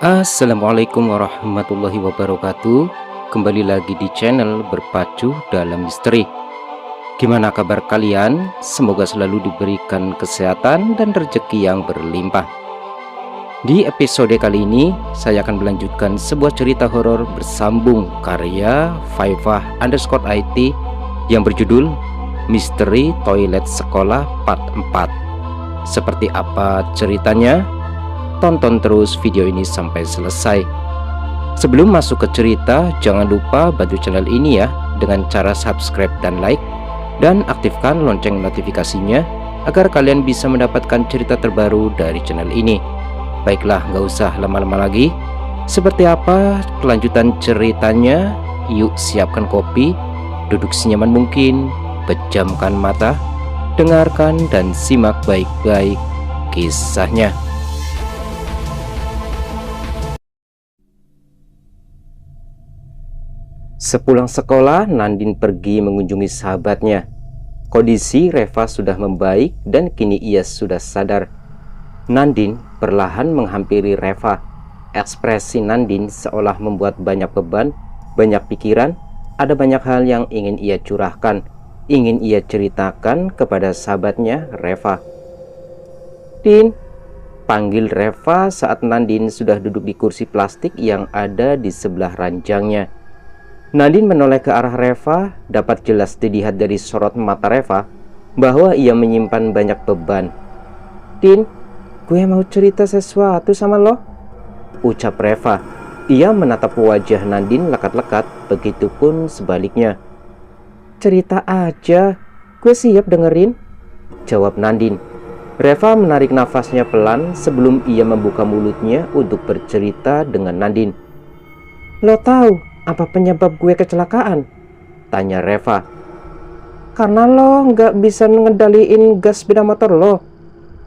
Assalamualaikum warahmatullahi wabarakatuh. Kembali lagi di channel Berpacu Dalam Misteri. Gimana kabar kalian? Semoga selalu diberikan kesehatan dan rezeki yang berlimpah. Di episode kali ini saya akan melanjutkan sebuah cerita horor bersambung karya Faifah_IT yang berjudul Misteri Toilet Sekolah Part 4. Seperti apa ceritanya? Tonton terus video ini sampai selesai. Sebelum masuk ke cerita, jangan lupa bantu channel ini ya dengan cara subscribe dan like, dan aktifkan lonceng notifikasinya agar kalian bisa mendapatkan cerita terbaru dari channel ini. Baiklah, gak usah lama-lama lagi. Seperti apa kelanjutan ceritanya? Yuk siapkan kopi, duduk senyaman mungkin, pejamkan mata, dengarkan dan simak baik-baik kisahnya. Sepulang sekolah, Nandin pergi mengunjungi sahabatnya. Kondisi Reva sudah membaik dan kini ia sudah sadar. Nandin perlahan menghampiri Reva. Ekspresi Nandin seolah membuat banyak beban, banyak pikiran. Ada banyak hal yang ingin ia curahkan, ingin ia ceritakan kepada sahabatnya Reva. "Din," panggil Reva saat Nandin sudah duduk di kursi plastik yang ada di sebelah ranjangnya. Nandin menoleh ke arah Reva. Dapat jelas dilihat dari sorot mata Reva bahwa ia menyimpan banyak beban. "Din, gue mau cerita sesuatu sama lo," ucap Reva. Ia menatap wajah Nandin lekat-lekat, begitupun sebaliknya. "Cerita aja, gue siap dengerin," jawab Nandin. Reva menarik nafasnya pelan sebelum ia membuka mulutnya untuk bercerita dengan Nandin. "Lo tahu apa penyebab gue kecelakaan?" tanya Reva. "Karena lo nggak bisa ngendaliin gas sepeda motor lo,"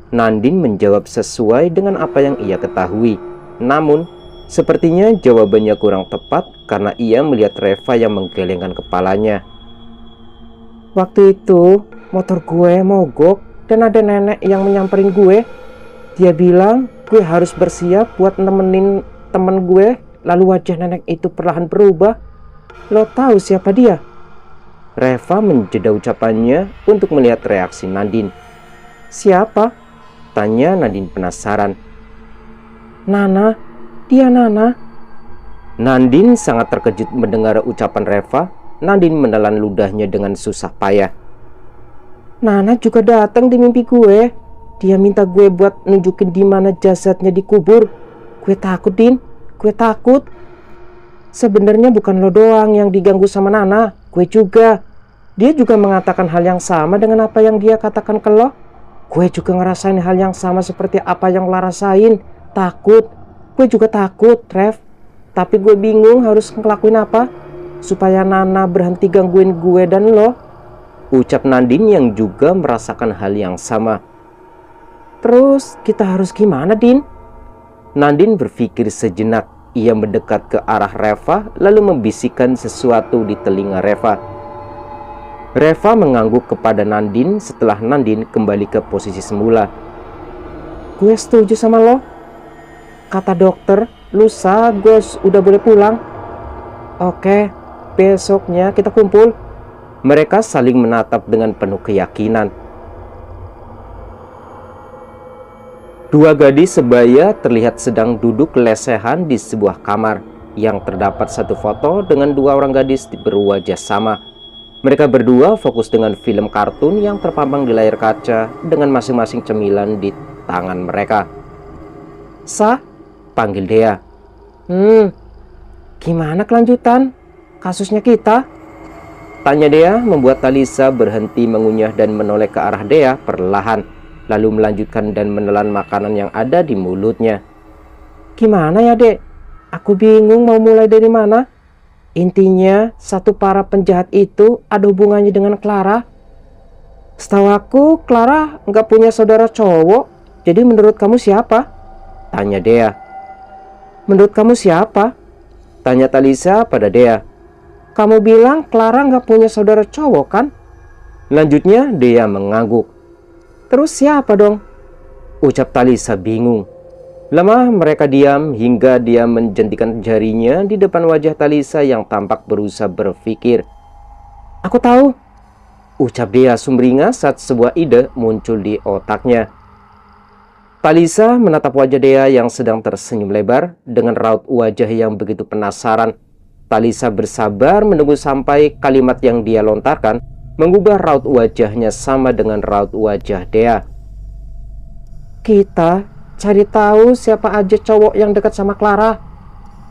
Nandin menjawab sesuai dengan apa yang ia ketahui. Namun, sepertinya jawabannya kurang tepat karena ia melihat Reva yang menggelengkan kepalanya. "Waktu itu, motor gue mogok dan ada nenek yang menyamperin gue. Dia bilang gue harus bersiap buat nemenin temen gue. Lalu wajah nenek itu perlahan berubah. Lo tahu siapa dia?" Reva menjeda ucapannya untuk melihat reaksi Nandin. "Siapa?" tanya Nandin penasaran. "Nana, dia Nana." Nandin sangat terkejut mendengar ucapan Reva. Nandin menelan ludahnya dengan susah payah. "Nana juga datang di mimpi gue. Dia minta gue buat nunjukin di mana jasadnya dikubur. Gue takut, Din. Gue takut. Sebenarnya bukan lo doang yang diganggu sama Nana, gue juga. Dia juga mengatakan hal yang sama dengan apa yang dia katakan ke lo. Gue juga ngerasain hal yang sama seperti apa yang lo rasain. Takut. Gue juga takut, Rev. Tapi gue bingung harus ngelakuin apa supaya Nana berhenti gangguin gue dan lo," ucap Nandin yang juga merasakan hal yang sama. "Terus kita harus gimana, Din?" Nandin berpikir sejenak. Ia mendekat ke arah Reva lalu membisikkan sesuatu di telinga Reva. Reva mengangguk kepada Nandin setelah Nandin kembali ke posisi semula. "Gue setuju sama lo. Kata dokter, lusa gue udah boleh pulang." "Oke, besoknya kita kumpul." Mereka saling menatap dengan penuh keyakinan. Dua gadis sebaya terlihat sedang duduk lesehan di sebuah kamar yang terdapat satu foto dengan dua orang gadis berwajah sama. Mereka berdua fokus dengan film kartun yang terpampang di layar kaca dengan masing-masing cemilan di tangan mereka. "Sa," panggil Dea. Gimana kelanjutan kasusnya kita?" tanya Dea, membuat Talisa berhenti mengunyah dan menoleh ke arah Dea perlahan, lalu melanjutkan dan menelan makanan yang ada di mulutnya. "Gimana ya, Dek? Aku bingung mau mulai dari mana. Intinya, satu para penjahat itu ada hubungannya dengan Clara. Setahu aku, Clara nggak punya saudara cowok. Jadi menurut kamu siapa?" tanya Dea. "Menurut kamu siapa?" tanya Talisa pada Dea. "Kamu bilang Clara nggak punya saudara cowok kan?" Lanjutnya Dea mengangguk. "Terus siapa dong?" ucap Talisa bingung. Lama mereka diam hingga dia menjentikan jarinya di depan wajah Talisa yang tampak berusaha berpikir. "Aku tahu," ucap dia sumringah saat sebuah ide muncul di otaknya. Talisa menatap wajah Dea yang sedang tersenyum lebar dengan raut wajah yang begitu penasaran. Talisa bersabar menunggu sampai kalimat yang dia lontarkan mengubah raut wajahnya sama dengan raut wajah Dea. "Kita cari tahu siapa aja cowok yang dekat sama Clara."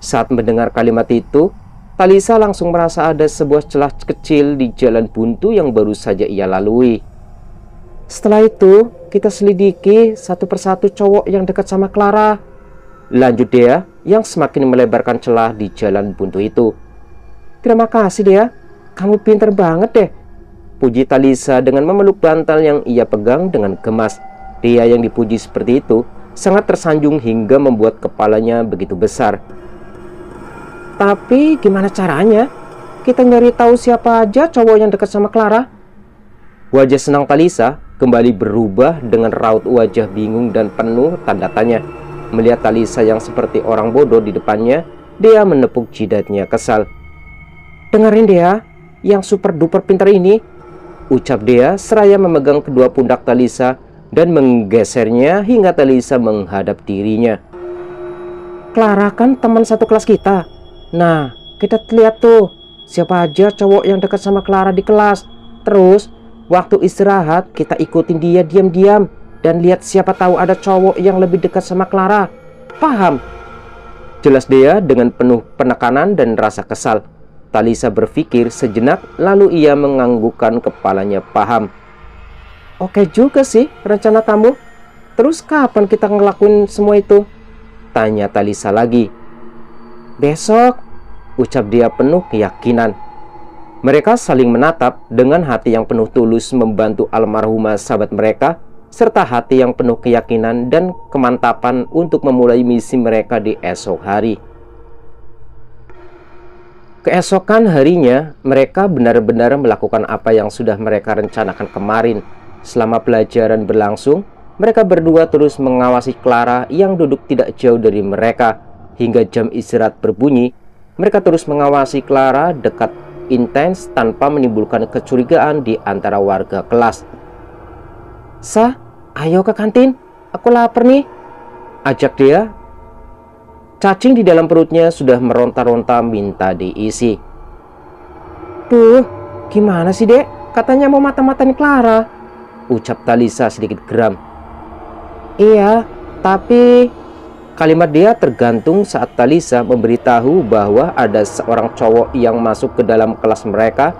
Saat mendengar kalimat itu, Talisa langsung merasa ada sebuah celah kecil di jalan buntu yang baru saja ia lalui. "Setelah itu, kita selidiki satu persatu cowok yang dekat sama Clara," lanjut Dea yang semakin melebarkan celah di jalan buntu itu. "Terima kasih Dea, kamu pinter banget deh," puji Talisa dengan memeluk bantal yang ia pegang dengan gemas. Dea yang dipuji seperti itu sangat tersanjung hingga membuat kepalanya begitu besar. "Tapi gimana caranya? Kita nyari tahu siapa aja cowok yang dekat sama Clara?" Wajah senang Talisa kembali berubah dengan raut wajah bingung dan penuh tanda tanya. Melihat Talisa yang seperti orang bodoh di depannya, Dea menepuk jidatnya kesal. "Dengerin Dea, yang super duper pintar ini," ucap Dea seraya memegang kedua pundak Talisa dan menggesernya hingga Talisa menghadap dirinya. "Clara kan teman satu kelas kita. Nah, kita lihat tuh siapa aja cowok yang dekat sama Clara di kelas. Terus waktu istirahat kita ikutin dia diam-diam dan lihat siapa tahu ada cowok yang lebih dekat sama Clara. Paham?" Jelas Dea dengan penuh penekanan dan rasa kesal. Talisa berpikir sejenak lalu ia menganggukkan kepalanya. "Paham. Oke juga sih rencana kamu. Terus kapan kita ngelakuin semua itu?" tanya Talisa lagi. "Besok," ucap dia penuh keyakinan. Mereka saling menatap dengan hati yang penuh tulus membantu almarhumah sahabat mereka, serta hati yang penuh keyakinan dan kemantapan untuk memulai misi mereka di esok hari. Keesokan harinya, mereka benar-benar melakukan apa yang sudah mereka rencanakan kemarin. Selama pelajaran berlangsung, mereka berdua terus mengawasi Clara yang duduk tidak jauh dari mereka. Hingga jam istirahat berbunyi, mereka terus mengawasi Clara dekat intens tanpa menimbulkan kecurigaan di antara warga kelas. "Sa, ayo ke kantin, aku lapar nih," ajak dia. Cacing di dalam perutnya sudah meronta-ronta minta diisi. "Duh, gimana sih Dek? Katanya mau mata-matain Clara," ucap Talisa sedikit geram. "Iya, tapi..." Kalimat dia tergantung saat Talisa memberitahu bahwa ada seorang cowok yang masuk ke dalam kelas mereka.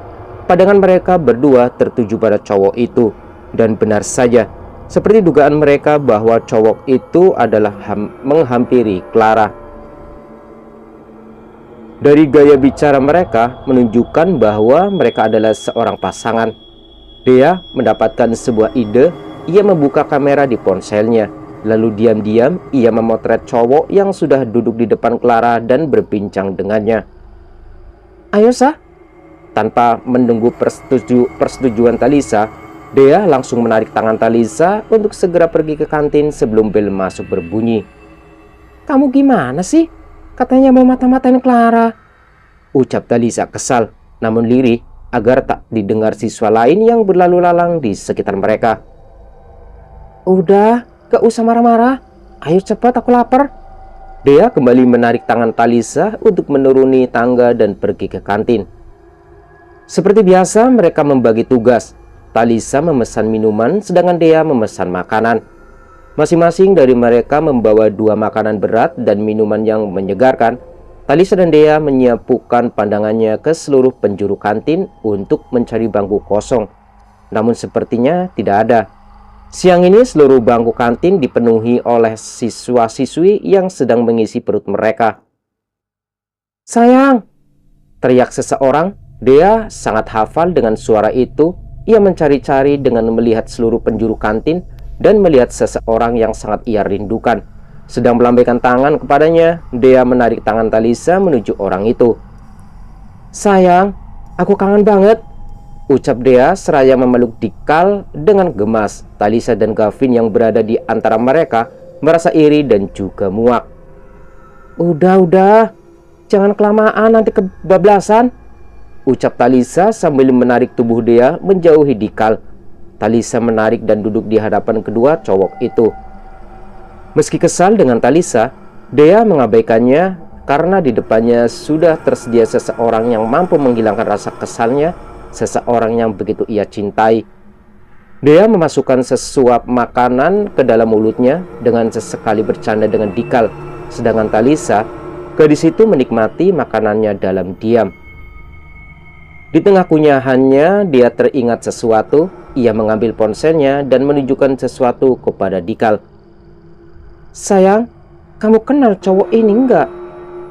Pandangan mereka berdua tertuju pada cowok itu. Dan benar saja, seperti dugaan mereka bahwa cowok itu adalah menghampiri Clara. Dari gaya bicara mereka menunjukkan bahwa mereka adalah seorang pasangan. Dea mendapatkan sebuah ide. Ia membuka kamera di ponselnya. Lalu diam-diam ia memotret cowok yang sudah duduk di depan Clara dan berbincang dengannya. "Ayo Sa." Tanpa menunggu persetujuan Talisa, Dea langsung menarik tangan Talisa untuk segera pergi ke kantin sebelum bel masuk berbunyi. "Kamu gimana sih? Katanya mau mata-matain Clara," ucap Talisa kesal, namun lirih agar tak didengar siswa lain yang berlalu lalang di sekitar mereka. "Udah, gak usah marah-marah. Ayo cepat, aku lapar." Dea kembali menarik tangan Talisa untuk menuruni tangga dan pergi ke kantin. Seperti biasa mereka membagi tugas. Talisa memesan minuman sedangkan Dea memesan makanan. Masing-masing dari mereka membawa 2 makanan berat dan minuman yang menyegarkan. Talisa dan Dea menyapukan pandangannya ke seluruh penjuru kantin untuk mencari bangku kosong. Namun sepertinya tidak ada. Siang ini seluruh bangku kantin dipenuhi oleh siswa-siswi yang sedang mengisi perut mereka. "Sayang!" teriak seseorang. Dea sangat hafal dengan suara itu. Ia mencari-cari dengan melihat seluruh penjuru kantin dan melihat seseorang yang sangat ia rindukan. Sedang melambaikan tangan kepadanya, Dea menarik tangan Talisa menuju orang itu. "Sayang, aku kangen banget," ucap Dea seraya memeluk Dikal dengan gemas. Talisa dan Gavin yang berada di antara mereka merasa iri dan juga muak. Udah, jangan kelamaan nanti kebablasan, ucap Talisa sambil menarik tubuh Dea menjauhi Dikal. Talisa menarik dan duduk di hadapan kedua cowok itu. Meski kesal dengan Talisa, Dea mengabaikannya karena di depannya sudah tersedia seseorang yang mampu menghilangkan rasa kesalnya, seseorang yang begitu ia cintai. Dea memasukkan sesuap makanan ke dalam mulutnya dengan sesekali bercanda dengan Dikal, sedangkan Talisa gadis itu menikmati makanannya dalam diam. Di tengah kunyahannya, dia teringat sesuatu. Ia mengambil ponselnya dan menunjukkan sesuatu kepada Dikal. Sayang, kamu kenal cowok ini enggak?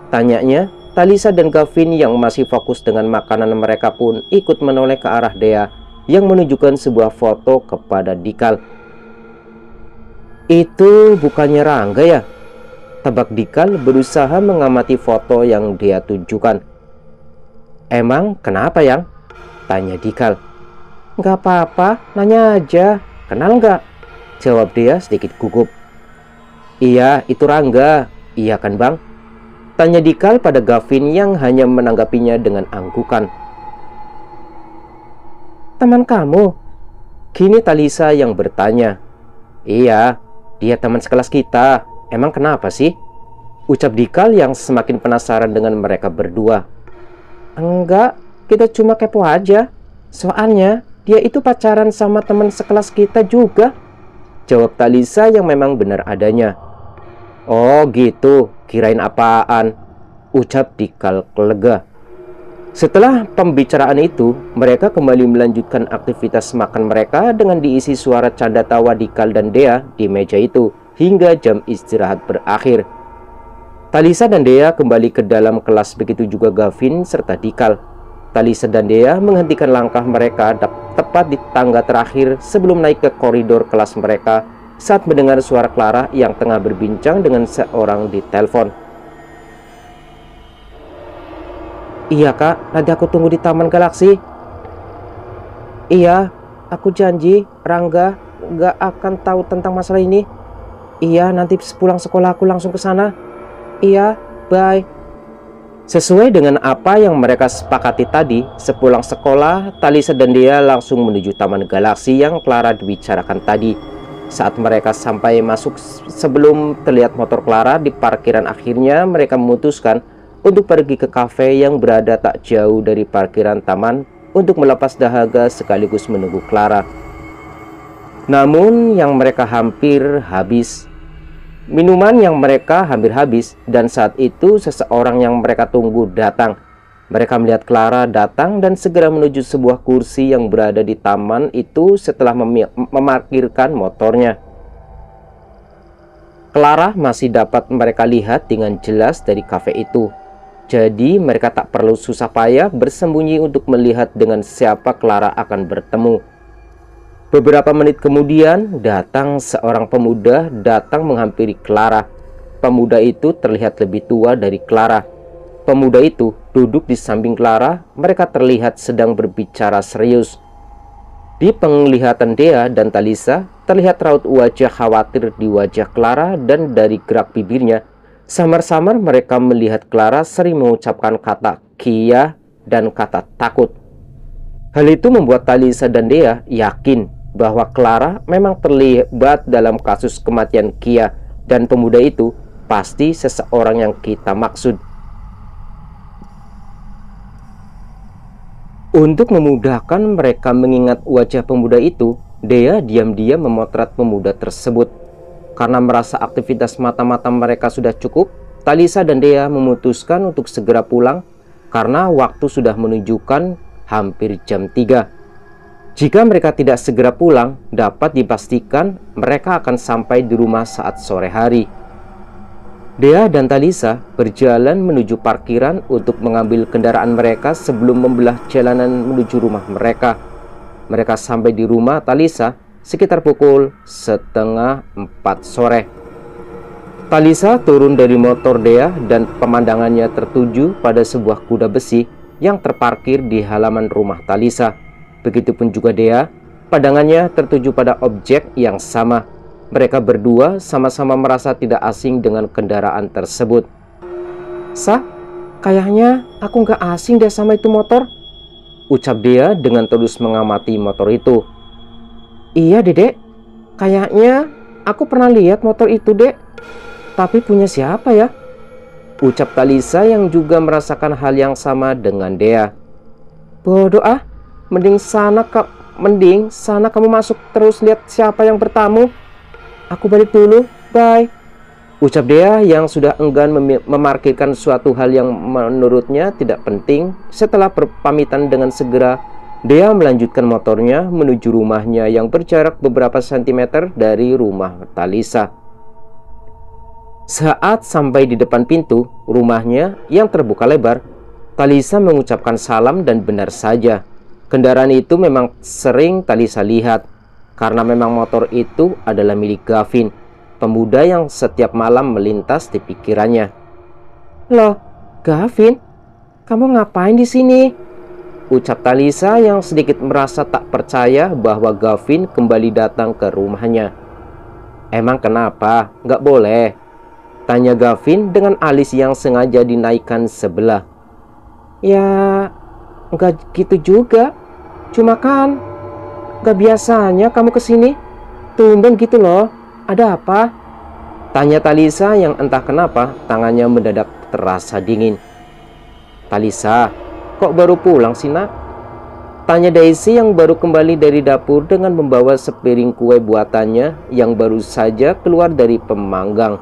Tanyanya. Talisa dan Gavin yang masih fokus dengan makanan mereka pun ikut menoleh ke arah Dea yang menunjukkan sebuah foto kepada Dikal. Itu bukannya Rangga ya? Tebak Dikal berusaha mengamati foto yang dia tunjukkan. Emang kenapa yang? Tanya Dikal. Nggak apa-apa, nanya aja. Kenal nggak? Jawab dia sedikit gugup. Iya, itu Rangga. Iya kan bang? Tanya Dikal pada Gavin yang hanya menanggapinya dengan anggukan. Teman kamu? Kini Talisa yang bertanya. Iya, dia teman sekelas kita. Emang kenapa sih? Ucap Dikal yang semakin penasaran dengan mereka berdua. Enggak, kita cuma kepo aja. Soalnya dia itu pacaran sama teman sekelas kita juga. Jawab Talisa yang memang benar adanya. Oh gitu, kirain apaan? Ucap Dikal lega. Setelah pembicaraan itu, mereka kembali melanjutkan aktivitas makan mereka dengan diisi suara canda tawa Dikal dan Dea di meja itu hingga jam istirahat berakhir. Talisa dan Dea kembali ke dalam kelas, begitu juga Gavin serta Dikal. Talisa dan Dea menghentikan langkah mereka tepat di tangga terakhir sebelum naik ke koridor kelas mereka saat mendengar suara Clara yang tengah berbincang dengan seorang di telepon. Iya kak, nanti aku tunggu di Taman Galaksi. Iya, aku janji Rangga gak akan tahu tentang masalah ini. Iya, nanti pulang sekolah aku langsung ke sana. Iya, bye. Sesuai dengan apa yang mereka sepakati tadi, sepulang sekolah, Talisa dan Dea langsung menuju Taman Galaksi yang Clara dibicarakan tadi. Saat mereka sampai masuk sebelum terlihat motor Clara di parkiran, akhirnya mereka memutuskan untuk pergi ke kafe yang berada tak jauh dari parkiran taman untuk melepas dahaga sekaligus menunggu Clara. Namun yang mereka hampir habis. Minuman yang mereka hampir habis dan saat itu seseorang yang mereka tunggu datang. Mereka melihat Clara datang dan segera menuju sebuah kursi yang berada di taman itu setelah memarkirkan motornya. Clara masih dapat mereka lihat dengan jelas dari kafe itu. Jadi mereka tak perlu susah payah bersembunyi untuk melihat dengan siapa Clara akan bertemu. Beberapa menit kemudian datang seorang pemuda datang menghampiri Clara. Pemuda itu terlihat lebih tua dari Clara. Pemuda itu duduk di samping Clara. Mereka terlihat sedang berbicara serius. Di penglihatan Dea dan Talisa terlihat raut wajah khawatir di wajah Clara dan dari gerak bibirnya samar-samar mereka melihat Clara sering mengucapkan kata Kia dan kata takut. Hal itu membuat Talisa dan Dea yakin bahwa Clara memang terlibat dalam kasus kematian Kia dan pemuda itu pasti seseorang yang kita maksud. Untuk memudahkan mereka mengingat wajah pemuda itu, Dea diam-diam memotret pemuda tersebut. Karena merasa aktivitas mata-mata mereka sudah cukup, Talisa dan Dea memutuskan untuk segera pulang karena waktu sudah menunjukkan hampir jam 3. Jika mereka tidak segera pulang, dapat dipastikan mereka akan sampai di rumah saat sore hari. Dea dan Talisa berjalan menuju parkiran untuk mengambil kendaraan mereka sebelum membelah jalanan menuju rumah mereka. Mereka sampai di rumah Talisa sekitar pukul 3:30 sore. Talisa turun dari motor Dea dan pemandangannya tertuju pada sebuah kuda besi yang terparkir di halaman rumah Talisa. Begitupun juga Dea, pandangannya tertuju pada objek yang sama. Mereka berdua sama-sama merasa tidak asing dengan kendaraan tersebut. "Sa, kayaknya aku nggak asing deh sama itu motor," ucap dia dengan terus mengamati motor itu. "Iya, Dedek. Kayaknya aku pernah lihat motor itu, Dek. Tapi punya siapa ya?" ucap Talisa yang juga merasakan hal yang sama dengan Dea. "Bodoh ah, mending sana kamu masuk terus lihat siapa yang bertamu. Aku balik dulu, bye," ucap Dea yang sudah enggan memarkirkan suatu hal yang menurutnya tidak penting. Setelah berpamitan dengan segera, Dea melanjutkan motornya menuju rumahnya yang berjarak beberapa sentimeter dari rumah Talisa. Saat sampai di depan pintu rumahnya yang terbuka lebar, Talisa mengucapkan salam dan benar saja. Kendaraan itu memang sering Talisa lihat, karena memang motor itu adalah milik Gavin, pemuda yang setiap malam melintas di pikirannya. "Loh, Gavin, kamu ngapain di sini?" ucap Talisa yang sedikit merasa tak percaya bahwa Gavin kembali datang ke rumahnya. "Emang kenapa? Nggak boleh?" tanya Gavin dengan alis yang sengaja dinaikkan sebelah. "Ya, nggak gitu juga. Cuma kan gak biasanya kamu kesini. Tumben gitu loh. Ada apa?" tanya Talisa yang entah kenapa tangannya mendadak terasa dingin. "Talisa, kok baru pulang sih, Nak?" tanya Daisy yang baru kembali dari dapur dengan membawa sepiring kue buatannya yang baru saja keluar dari pemanggang.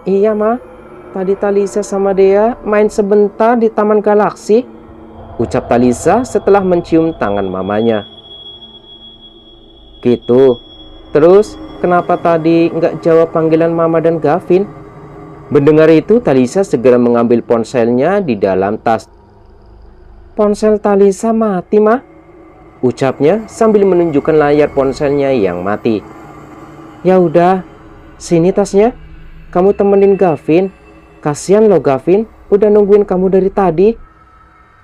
"Iya, Ma. Tadi Talisa sama Dea main sebentar di Taman Galaksi," ucap Talisa setelah mencium tangan mamanya. "Gitu. Terus kenapa tadi nggak jawab panggilan Mama dan Gavin?" Mendengar itu, Talisa segera mengambil ponselnya di dalam tas. "Ponsel Talisa mati, Ma," ucapnya sambil menunjukkan layar ponselnya yang mati. "Ya udah, sini tasnya. Kamu temenin Gavin. Kasian loh Gavin, udah nungguin kamu dari tadi."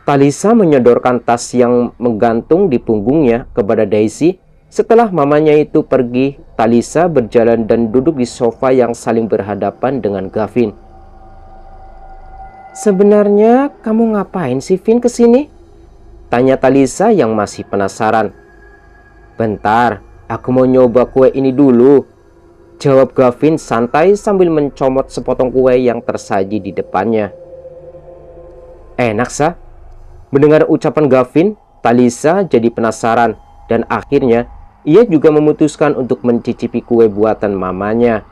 Talisa menyodorkan tas yang menggantung di punggungnya kepada Daisy. Setelah mamanya itu pergi, Talisa berjalan dan duduk di sofa yang saling berhadapan dengan Gavin. "Sebenarnya kamu ngapain sih, Vin, kesini?" tanya Talisa yang masih penasaran. "Bentar, aku mau nyoba kue ini dulu," jawab Gavin santai sambil mencomot sepotong kue yang tersaji di depannya. "Enak, Sa?" Mendengar ucapan Gavin, Talisa jadi penasaran dan akhirnya ia juga memutuskan untuk mencicipi kue buatan mamanya.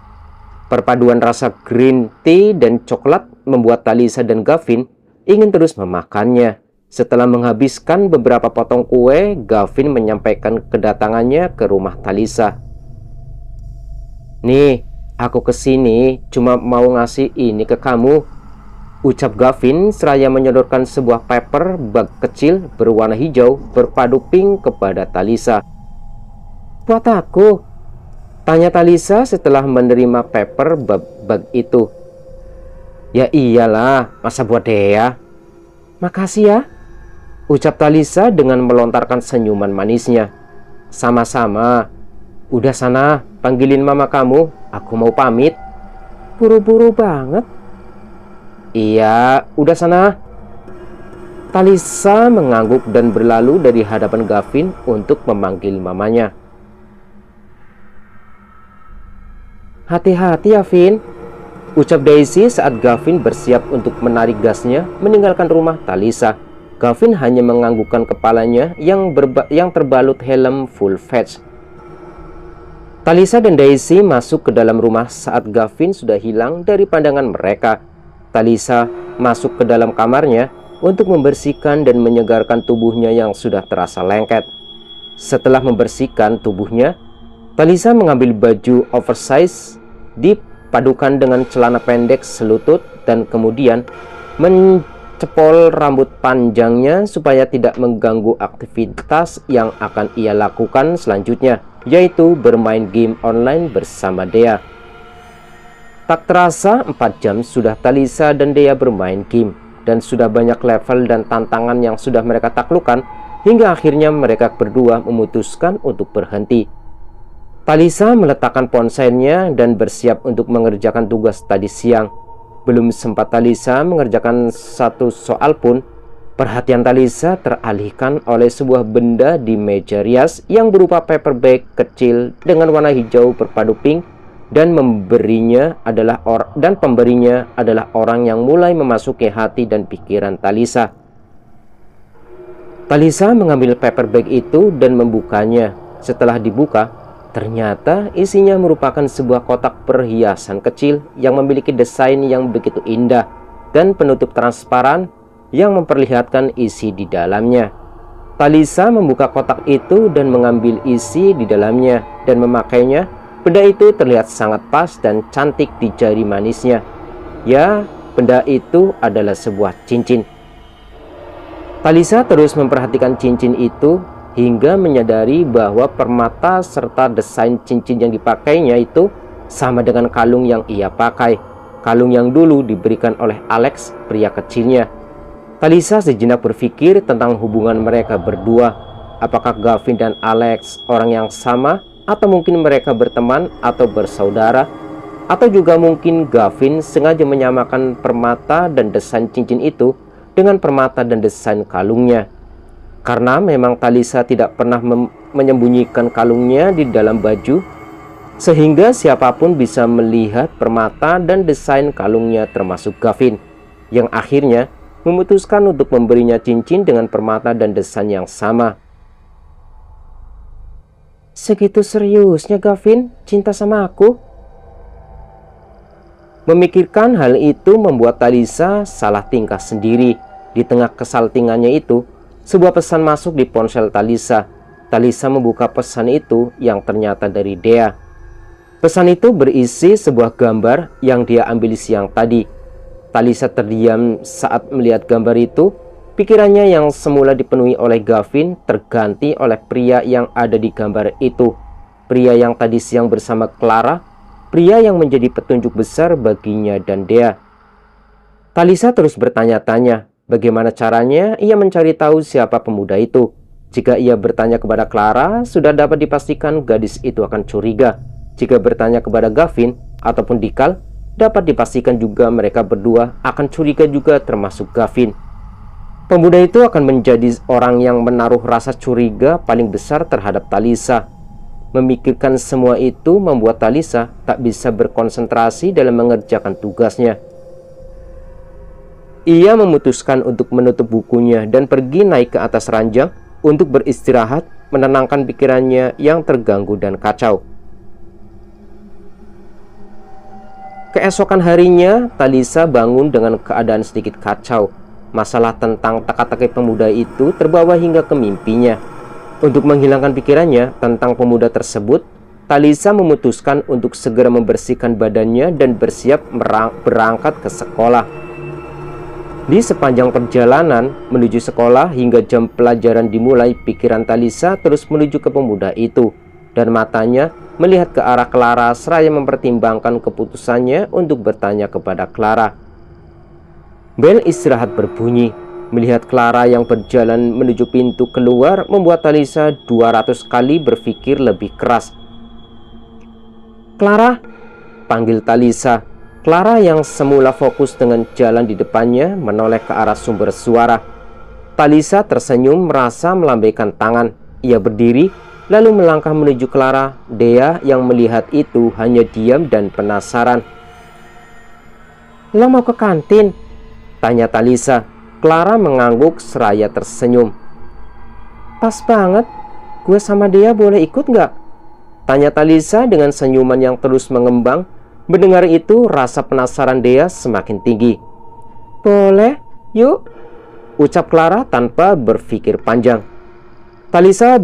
Perpaduan rasa green tea dan coklat membuat Talisa dan Gavin ingin terus memakannya. Setelah menghabiskan beberapa potong kue, Gavin menyampaikan kedatangannya ke rumah Talisa. "Nih, aku kesini cuma mau ngasih ini ke kamu," ucap Gavin seraya menyodorkan sebuah paper bag kecil berwarna hijau berpadu pink kepada Talisa. "Buat aku?" tanya Talisa setelah menerima paper bag itu. "Ya iyalah, masa buat Dea?" "Makasih ya," ucap Talisa dengan melontarkan senyuman manisnya. "Sama-sama. Udah sana, panggilin mama kamu, aku mau pamit." "Buru-buru banget." "Iya, udah sana." Talisa mengangguk dan berlalu dari hadapan Gavin untuk memanggil mamanya. "Hati-hati ya, Vin," ucap Daisy saat Gavin bersiap untuk menarik gasnya meninggalkan rumah Talisa. Gavin hanya menganggukkan kepalanya yang terbalut helm full face. Talisa dan Daisy masuk ke dalam rumah saat Gavin sudah hilang dari pandangan mereka. Talisa masuk ke dalam kamarnya untuk membersihkan dan menyegarkan tubuhnya yang sudah terasa lengket. Setelah membersihkan tubuhnya, Talisa mengambil baju oversize dipadukan dengan celana pendek selutut dan kemudian mencepol rambut panjangnya supaya tidak mengganggu aktivitas yang akan ia lakukan selanjutnya, yaitu bermain game online bersama Dea. Tak terasa 4 jam sudah Talisa dan Dea bermain game, dan sudah banyak level dan tantangan yang sudah mereka taklukkan hingga akhirnya mereka berdua memutuskan untuk berhenti. Talisa meletakkan ponselnya dan bersiap untuk mengerjakan tugas tadi siang. Belum sempat Talisa mengerjakan satu soal pun, perhatian Talisa teralihkan oleh sebuah benda di meja rias yang berupa paper bag kecil dengan warna hijau berpadu pink, dan pemberinya adalah orang yang mulai memasuki hati dan pikiran Talisa. Talisa mengambil paper bag itu dan membukanya. Setelah dibuka, ternyata isinya merupakan sebuah kotak perhiasan kecil yang memiliki desain yang begitu indah dan penutup transparan yang memperlihatkan isi di dalamnya. Talisa membuka kotak itu dan mengambil isi di dalamnya dan memakainya. Benda itu terlihat sangat pas dan cantik di jari manisnya. Ya, benda itu adalah sebuah cincin. Talisa terus memperhatikan cincin itu hingga menyadari bahwa permata serta desain cincin yang dipakainya itu sama dengan kalung yang ia pakai. Kalung yang dulu diberikan oleh Alex, pria kecilnya. Talisa sejenak berpikir tentang hubungan mereka berdua. Apakah Gavin dan Alex orang yang sama? Atau mungkin mereka berteman atau bersaudara, atau juga mungkin Gavin sengaja menyamakan permata dan desain cincin itu dengan permata dan desain kalungnya. Karena memang Talisa tidak pernah menyembunyikan kalungnya di dalam baju, sehingga siapapun bisa melihat permata dan desain kalungnya termasuk Gavin, yang akhirnya memutuskan untuk memberinya cincin dengan permata dan desain yang sama. Segitu seriusnya Gavin cinta sama aku? Memikirkan hal itu membuat Talisa salah tingkah sendiri. Di tengah kesaltingannya itu, sebuah pesan masuk di ponsel Talisa. Talisa membuka pesan itu yang ternyata dari Dea. Pesan itu berisi sebuah gambar yang dia ambil siang tadi. Talisa terdiam saat melihat gambar itu. Pikirannya yang semula dipenuhi oleh Gavin terganti oleh pria yang ada di gambar itu. Pria yang tadi siang bersama Clara, pria yang menjadi petunjuk besar baginya dan Dea. Talisa terus bertanya-tanya, bagaimana caranya ia mencari tahu siapa pemuda itu. Jika ia bertanya kepada Clara, sudah dapat dipastikan gadis itu akan curiga. Jika bertanya kepada Gavin ataupun Dikal, dapat dipastikan juga mereka berdua akan curiga juga termasuk Gavin. Pemuda itu akan menjadi orang yang menaruh rasa curiga paling besar terhadap Talisa. Memikirkan semua itu membuat Talisa tak bisa berkonsentrasi dalam mengerjakan tugasnya. Ia memutuskan untuk menutup bukunya dan pergi naik ke atas ranjang untuk beristirahat, menenangkan pikirannya yang terganggu dan kacau. Keesokan harinya, Talisa bangun dengan keadaan sedikit kacau. Masalah tentang teka-teki pemuda itu terbawa hingga ke mimpinya. Untuk menghilangkan pikirannya tentang pemuda tersebut, Talisa memutuskan untuk segera membersihkan badannya dan bersiap berangkat ke sekolah. Di sepanjang perjalanan menuju sekolah hingga jam pelajaran dimulai, pikiran Talisa terus menuju ke pemuda itu, dan matanya melihat ke arah Clara seraya mempertimbangkan keputusannya untuk bertanya kepada Clara. Bel istirahat berbunyi. Melihat Clara yang berjalan menuju pintu keluar membuat Talisa 200 kali berpikir lebih keras. Clara, panggil Talisa. Clara yang semula fokus dengan jalan di depannya menoleh ke arah sumber suara. Talisa tersenyum merasa melambaikan tangan. Ia berdiri lalu melangkah menuju Clara. Dea yang melihat itu hanya diam dan penasaran. Lo mau ke kantin? Tanya Talisa. Clara mengangguk seraya tersenyum. Pas banget, gue sama dia boleh ikut nggak? Tanya Talisa dengan senyuman yang terus mengembang. Mendengar itu, rasa penasaran Dea semakin tinggi. Boleh, yuk, ucap Clara tanpa berpikir panjang. Talisa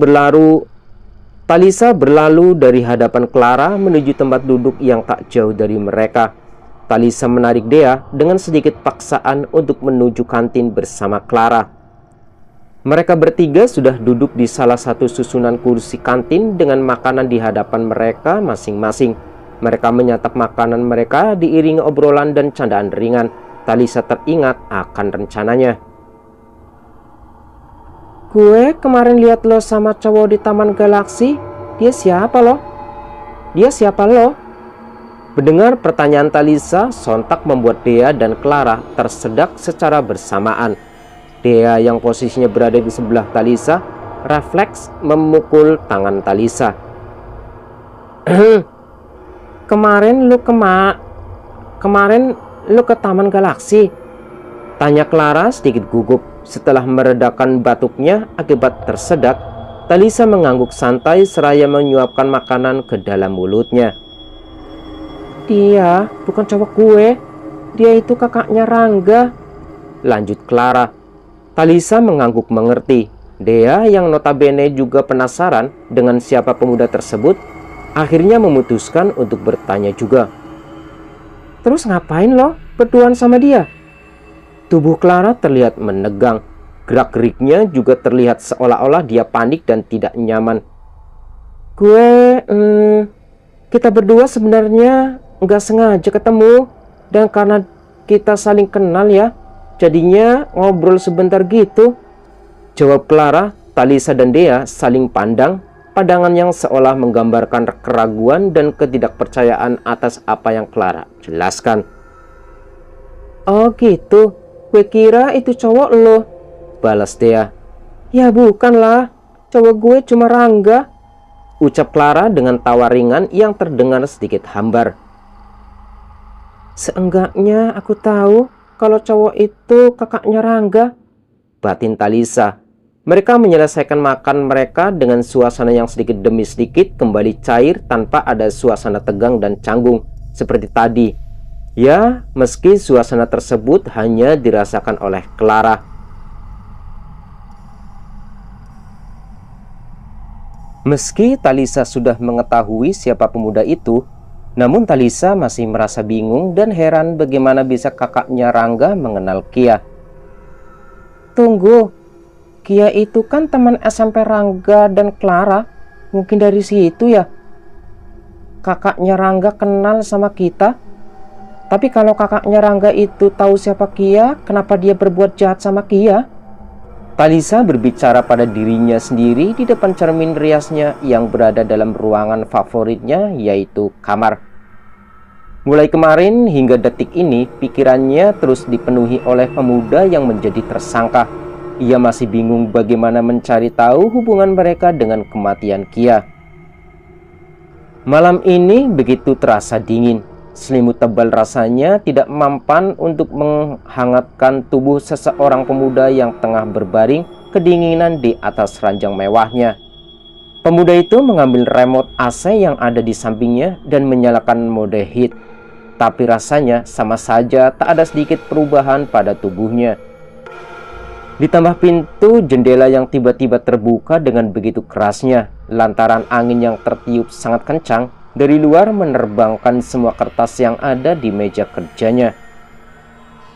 berlalu dari hadapan Clara menuju tempat duduk yang tak jauh dari mereka. Talisa menarik Dea dengan sedikit paksaan untuk menuju kantin bersama Clara. Mereka bertiga sudah duduk di salah satu susunan kursi kantin dengan makanan di hadapan mereka masing-masing. Mereka menyantap makanan mereka diiringi obrolan dan candaan ringan. Talisa teringat akan rencananya. Gue kemarin lihat lo sama cowok di Taman Galaksi. Dia siapa lo? Dia siapa lo? Mendengar pertanyaan Talisa, sontak membuat Dea dan Clara tersedak secara bersamaan. Dea yang posisinya berada di sebelah Talisa, refleks memukul tangan Talisa. Kemarin lu ke Taman Galaksi? Tanya Clara sedikit gugup. Setelah meredakan batuknya akibat tersedak, Talisa mengangguk santai seraya menyuapkan makanan ke dalam mulutnya. Dia bukan cowok gue. Dia itu kakaknya Rangga, lanjut Clara. Talisa mengangguk mengerti. Dea yang notabene juga penasaran dengan siapa pemuda tersebut, akhirnya memutuskan untuk bertanya juga. Terus ngapain lo berduaan sama dia? Tubuh Clara terlihat menegang. Gerak-geriknya juga terlihat seolah-olah dia panik dan tidak nyaman. Kita berdua sebenarnya nggak sengaja ketemu. Dan karena kita saling kenal ya, jadinya ngobrol sebentar gitu, jawab Clara. Talisa dan Dea saling pandang, pandangan yang seolah menggambarkan keraguan dan ketidakpercayaan atas apa yang Clara jelaskan. Oh gitu, gue kira itu cowok lo, balas Dea. Ya bukanlah, cowok gue cuma Rangga, ucap Clara dengan tawa ringan yang terdengar sedikit hambar. Seenggaknya aku tahu kalau cowok itu kakaknya Rangga, batin Talisa. Mereka menyelesaikan makan mereka dengan suasana yang sedikit demi sedikit kembali cair tanpa ada suasana tegang dan canggung seperti tadi. Ya, meski suasana tersebut hanya dirasakan oleh Clara. Meski Talisa sudah mengetahui siapa pemuda itu, namun Talisa masih merasa bingung dan heran bagaimana bisa kakaknya Rangga mengenal Kia. Tunggu, Kia itu kan teman SMP Rangga dan Clara. Mungkin dari situ ya kakaknya Rangga kenal sama kita. Tapi kalau kakaknya Rangga itu tahu siapa Kia, kenapa dia berbuat jahat sama Kia? Talisa berbicara pada dirinya sendiri di depan cermin riasnya yang berada dalam ruangan favoritnya, yaitu kamar. Mulai kemarin hingga detik ini, pikirannya terus dipenuhi oleh pemuda yang menjadi tersangka. Ia masih bingung bagaimana mencari tahu hubungan mereka dengan kematian Kia. Malam ini begitu terasa dingin. Selimut tebal rasanya tidak mempan untuk menghangatkan tubuh seseorang pemuda yang tengah berbaring kedinginan di atas ranjang mewahnya. Pemuda itu mengambil remote AC yang ada di sampingnya dan menyalakan mode heat. Tapi rasanya sama saja tak ada sedikit perubahan pada tubuhnya. Ditambah pintu jendela yang tiba-tiba terbuka dengan begitu kerasnya, lantaran angin yang tertiup sangat kencang dari luar menerbangkan semua kertas yang ada di meja kerjanya.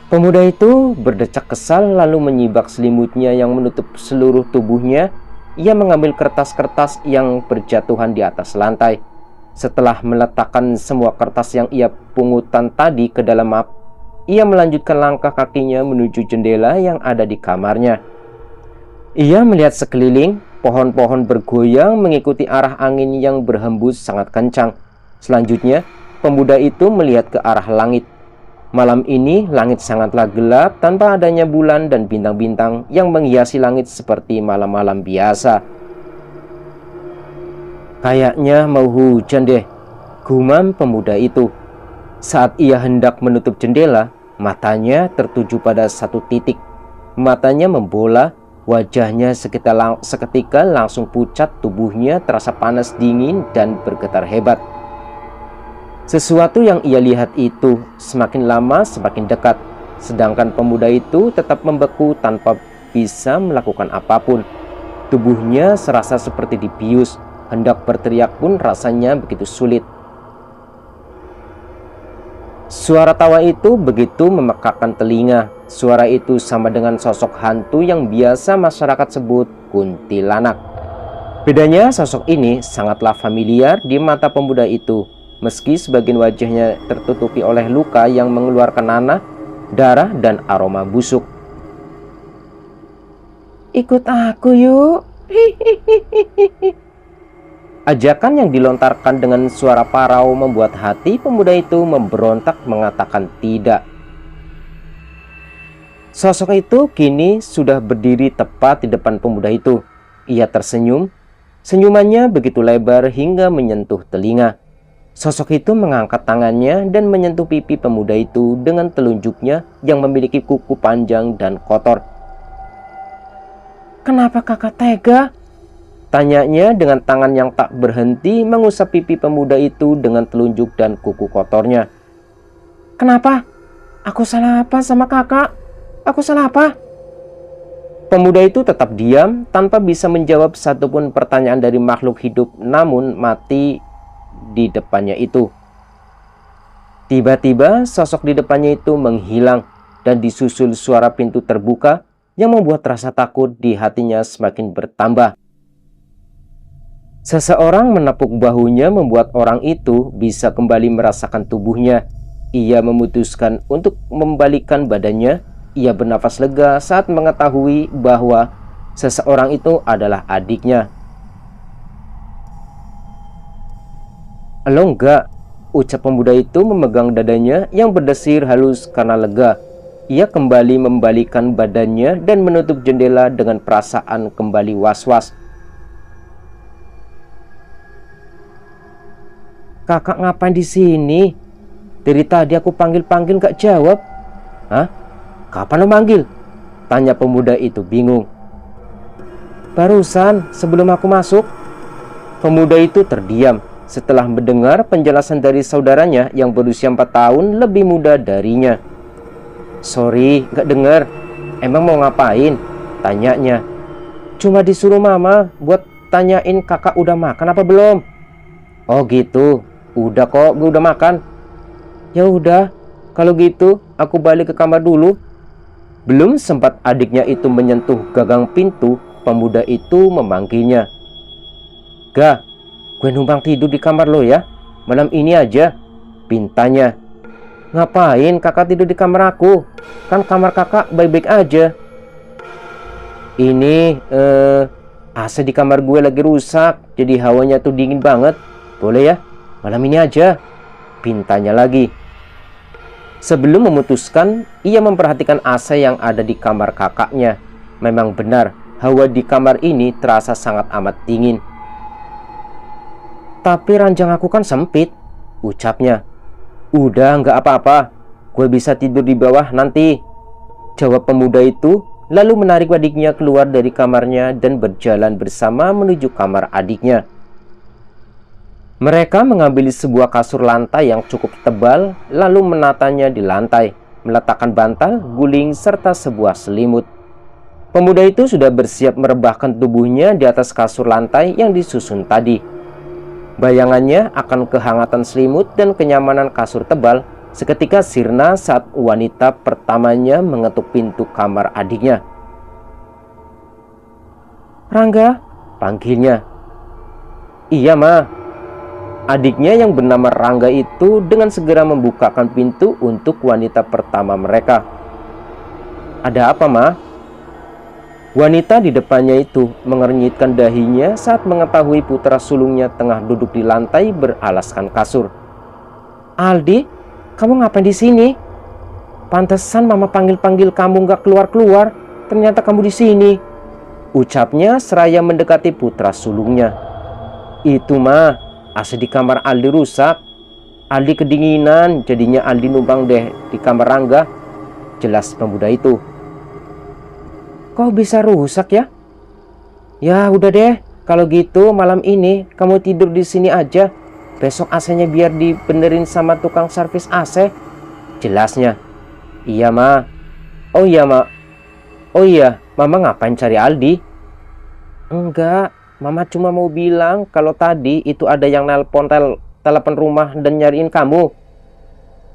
Pemuda itu berdecak kesal lalu menyibak selimutnya yang menutup seluruh tubuhnya. Ia mengambil kertas-kertas yang berjatuhan di atas lantai. Setelah meletakkan semua kertas yang ia pungutan tadi ke dalam map, ia melanjutkan langkah kakinya menuju jendela yang ada di kamarnya. Ia melihat sekeliling. Pohon-pohon bergoyang mengikuti arah angin yang berhembus sangat kencang. Selanjutnya, pemuda itu melihat ke arah langit. Malam ini, langit sangatlah gelap tanpa adanya bulan dan bintang-bintang yang menghiasi langit seperti malam-malam biasa. Kayaknya mau hujan deh, gumam pemuda itu. Saat ia hendak menutup jendela, matanya tertuju pada satu titik. Matanya membola. Wajahnya seketika langsung pucat, tubuhnya terasa panas dingin dan bergetar hebat. Sesuatu yang ia lihat itu semakin lama semakin dekat, sedangkan pemuda itu tetap membeku tanpa bisa melakukan apapun. Tubuhnya serasa seperti dibius, hendak berteriak pun rasanya begitu sulit. Suara tawa itu begitu memekakkan telinga. Suara itu sama dengan sosok hantu yang biasa masyarakat sebut kuntilanak. Bedanya sosok ini sangatlah familiar di mata pemuda itu, meski sebagian wajahnya tertutupi oleh luka yang mengeluarkan nanah, darah, dan aroma busuk. Ikut aku yuk. Ajakan yang dilontarkan dengan suara parau membuat hati pemuda itu memberontak mengatakan tidak. Sosok itu kini sudah berdiri tepat di depan pemuda itu. Ia tersenyum. Senyumannya begitu lebar hingga menyentuh telinga. Sosok itu mengangkat tangannya dan menyentuh pipi pemuda itu dengan telunjuknya yang memiliki kuku panjang dan kotor. "Kenapa kakak tega?" tanyanya dengan tangan yang tak berhenti mengusap pipi pemuda itu dengan telunjuk dan kuku kotornya. "Kenapa? Aku salah apa sama kakak? Aku salah apa?" Pemuda itu tetap diam tanpa bisa menjawab satupun pertanyaan dari makhluk hidup namun mati di depannya itu. Tiba-tiba sosok di depannya itu menghilang dan disusul suara pintu terbuka yang membuat rasa takut di hatinya semakin bertambah. Seseorang menepuk bahunya membuat orang itu bisa kembali merasakan tubuhnya. Ia memutuskan untuk membalikkan badannya. Ia bernafas lega saat mengetahui bahwa seseorang itu adalah adiknya. "Lo enggak," ucap pemuda itu memegang dadanya yang berdesir halus karena lega. Ia kembali membalikkan badannya dan menutup jendela dengan perasaan kembali was-was. "Kakak ngapain di sini? Dari tadi aku panggil-panggil gak jawab." "Hah? Kapan lo manggil?" tanya pemuda itu bingung. "Barusan sebelum aku masuk." Pemuda itu terdiam setelah mendengar penjelasan dari saudaranya yang berusia 4 tahun lebih muda darinya. "Sorry, gak dengar. Emang mau ngapain?" tanyanya. "Cuma disuruh mama buat tanyain kakak udah makan apa belum." "Oh gitu. Udah kok, gue udah makan." "Ya udah, kalau gitu aku balik ke kamar dulu." Belum sempat adiknya itu menyentuh gagang pintu, pemuda itu memanggilnya. "Ga, gue numpang tidur di kamar lo ya, malam ini aja," pintanya. "Ngapain kakak tidur di kamar aku? Kan kamar kakak baik-baik aja." "Ini AC di kamar gue lagi rusak, jadi hawanya tuh dingin banget. Boleh ya, malam ini aja," pintanya lagi. Sebelum memutuskan, ia memperhatikan AC yang ada di kamar kakaknya. Memang benar, hawa di kamar ini terasa sangat amat dingin. "Tapi ranjang aku kan sempit," ucapnya. "Udah, nggak apa-apa. Gue bisa tidur di bawah nanti," jawab pemuda itu, lalu menarik adiknya keluar dari kamarnya dan berjalan bersama menuju kamar adiknya. Mereka mengambil sebuah kasur lantai yang cukup tebal, lalu menatanya di lantai, meletakkan bantal, guling, serta sebuah selimut. Pemuda itu sudah bersiap merebahkan tubuhnya di atas kasur lantai yang disusun tadi. Bayangannya akan kehangatan selimut dan kenyamanan kasur tebal seketika sirna saat wanita pertamanya mengetuk pintu kamar adiknya. "Rangga," panggilnya. "Iya, Ma." Adiknya yang bernama Rangga itu dengan segera membukakan pintu untuk wanita pertama mereka. "Ada apa, Ma?" Wanita di depannya itu mengernyitkan dahinya saat mengetahui putra sulungnya tengah duduk di lantai beralaskan kasur. "Aldi, kamu ngapain di sini? Pantesan Mama panggil-panggil kamu gak keluar-keluar. Ternyata kamu di sini," ucapnya seraya mendekati putra sulungnya. "Itu, Ma, AC di kamar Aldi rusak. Aldi kedinginan, jadinya Aldi numpang deh di kamar Rangga," jelas pemuda itu. "Kok bisa rusak ya?" "Ya udah deh, kalau gitu malam ini kamu tidur di sini aja. Besok AC-nya biar dibenerin sama tukang servis AC," jelasnya. "Iya, Ma." "Oh iya, Ma. Oh iya, Mama ngapain cari Aldi?" "Enggak, Mama cuma mau bilang kalau tadi itu ada yang nelpon telepon rumah dan nyariin kamu."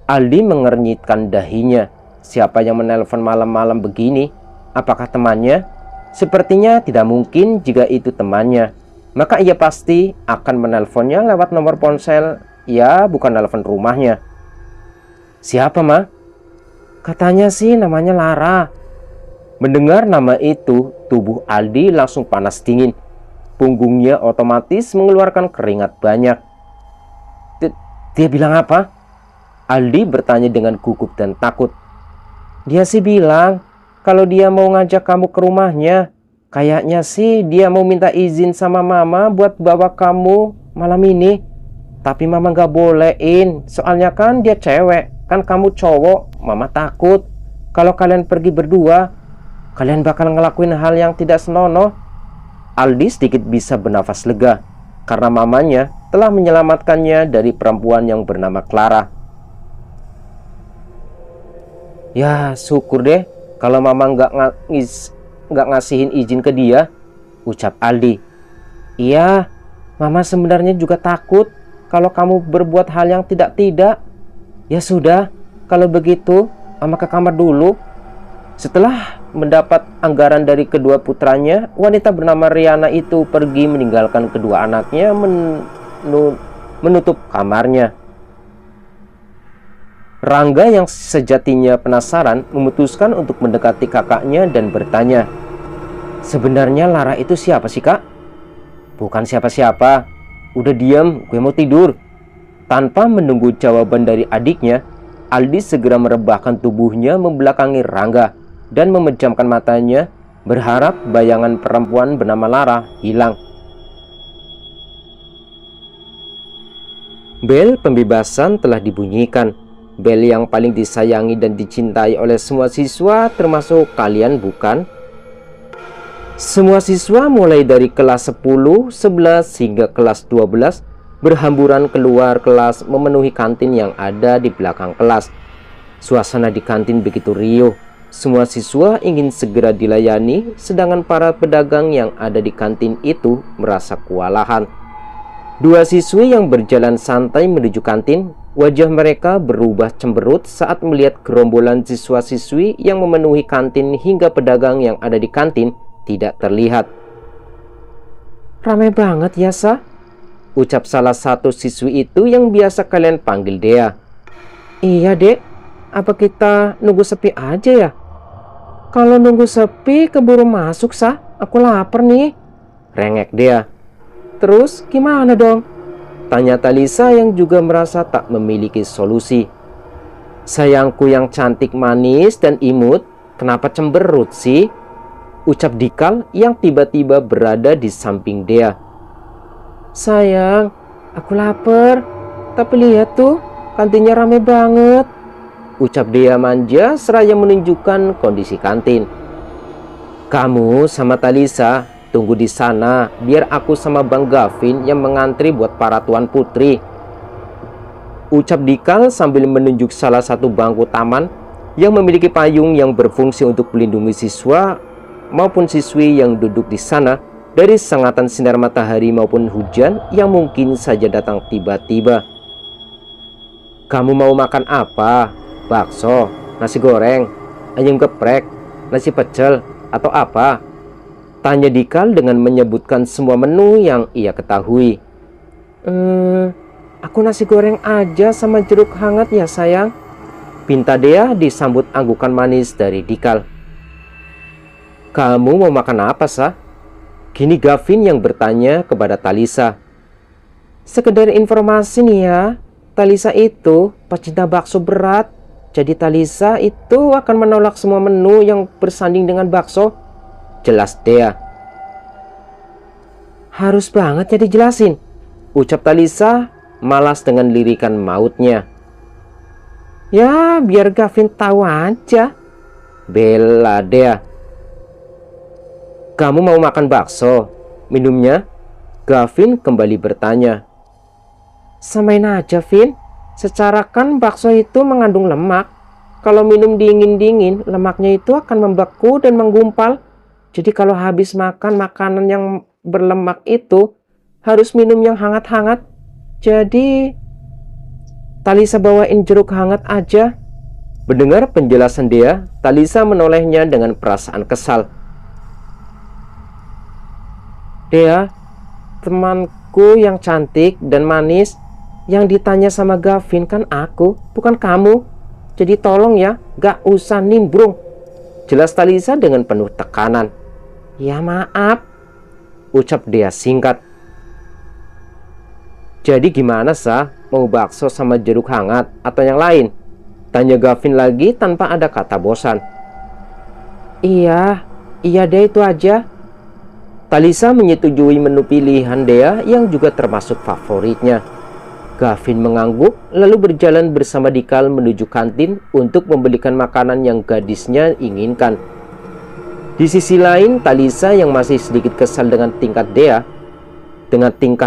Aldi mengernyitkan dahinya. Siapa yang menelpon malam-malam begini? Apakah temannya? Sepertinya tidak mungkin jika itu temannya. Maka ia pasti akan menelponnya lewat nomor ponsel. Ya, bukan telepon rumahnya. "Siapa, Ma?" "Katanya sih namanya Lara." Mendengar nama itu, tubuh Aldi langsung panas dingin. Punggungnya otomatis mengeluarkan keringat banyak. Dia bilang apa? Aldi bertanya dengan gugup dan takut. Dia sih bilang kalau dia mau ngajak kamu ke rumahnya. Kayaknya sih dia mau minta izin sama mama buat bawa kamu malam ini. Tapi mama gak bolehin. Soalnya kan dia cewek. Kan kamu cowok. Mama takut kalau kalian pergi berdua, kalian bakal ngelakuin hal yang tidak senonoh. Aldi sedikit bisa bernafas lega karena mamanya telah menyelamatkannya dari perempuan yang bernama Clara. Ya syukur deh kalau mama nggak ngasihin izin ke dia, ucap Aldi. Iya, mama sebenarnya juga takut kalau kamu berbuat hal yang tidak-tidak. Ya sudah, kalau begitu mama ke kamar dulu. Setelah mendapat anggaran dari kedua putranya, wanita bernama Riana itu pergi meninggalkan kedua anaknya menutup kamarnya. Rangga yang sejatinya penasaran memutuskan untuk mendekati kakaknya dan bertanya, sebenarnya Lara itu siapa sih, Kak? Bukan siapa-siapa. Udah diam, gue mau tidur. Tanpa menunggu jawaban dari adiknya, Aldi segera merebahkan tubuhnya membelakangi Rangga dan memejamkan matanya, berharap bayangan perempuan bernama Lara hilang. Bel pembebasan telah dibunyikan. Bel yang paling disayangi dan dicintai oleh semua siswa, termasuk kalian, bukan? Semua siswa mulai dari kelas 10, 11 hingga kelas 12 berhamburan keluar kelas memenuhi kantin yang ada di belakang kelas. Suasana di kantin begitu riuh. Semua siswa ingin segera dilayani, sedangkan para pedagang yang ada di kantin itu merasa kewalahan. Dua siswi yang berjalan santai menuju kantin, wajah mereka berubah cemberut saat melihat gerombolan siswa-siswi yang memenuhi kantin hingga pedagang yang ada di kantin tidak terlihat. Ramai banget ya, Sa? Ucap salah satu siswi itu yang biasa kalian panggil Dea. Iya, Dek. Apa kita nunggu sepi aja ya? Kalau nunggu sepi keburu masuk, Sa. Aku lapar nih. Rengek Dea. Terus gimana dong? Tanya Talisa yang juga merasa tak memiliki solusi. Sayangku yang cantik, manis, dan imut, kenapa cemberut sih? Ucap Dikal yang tiba-tiba berada di samping Dea. Sayang, aku lapar. Tapi lihat tuh, kantinnya rame banget. Ucap Dea manja seraya menunjukkan kondisi kantin. Kamu sama Talisa tunggu di sana, biar aku sama Bang Gavin yang mengantri buat para tuan putri. Ucap Dikal sambil menunjuk salah satu bangku taman yang memiliki payung yang berfungsi untuk melindungi siswa maupun siswi yang duduk di sana dari sengatan sinar matahari maupun hujan yang mungkin saja datang tiba-tiba. Kamu mau makan apa? Bakso, nasi goreng, ayam geprek, nasi pecel, atau apa? Tanya Dikal dengan menyebutkan semua menu yang ia ketahui. Aku nasi goreng aja sama jeruk hangat ya sayang. Pinta Dea disambut anggukan manis dari Dikal. Kamu mau makan apa, Sa? Kini Gavin yang bertanya kepada Talisa. Sekedar informasi nih ya, Talisa itu pecinta bakso berat. Jadi Talisa itu akan menolak semua menu yang bersanding dengan bakso. Jelas Dea. Harus banget ya dijelasin, ucap Talisa malas dengan lirikan mautnya. Ya biar Gavin tahu aja, bela Dea. Kamu mau makan bakso? Minumnya? Gavin kembali bertanya. Samain aja, Vin. Secara kan bakso itu mengandung lemak. Kalau minum dingin-dingin, lemaknya itu akan membeku dan menggumpal. Jadi kalau habis makan makanan yang berlemak itu, harus minum yang hangat-hangat. Jadi Talisa bawain jeruk hangat aja. Mendengar penjelasan Dea, Talisa menolehnya dengan perasaan kesal. Dea, temanku yang cantik dan manis, yang ditanya sama Gavin kan aku, bukan kamu. Jadi tolong ya, gak usah nimbrung. Jelas Talisa dengan penuh tekanan. Ya maaf. ucap Dea singkat. Jadi gimana, Sa? Mau bakso sama jeruk hangat atau yang lain? Tanya Gavin lagi tanpa ada kata bosan. Iya deh, itu aja. Talisa menyetujui menu pilihan Dea yang juga termasuk favoritnya. Gavin mengangguk lalu berjalan bersama Dikal menuju kantin untuk membelikan makanan yang gadisnya inginkan. Di sisi lain, Talisa yang masih sedikit kesal dengan tingkah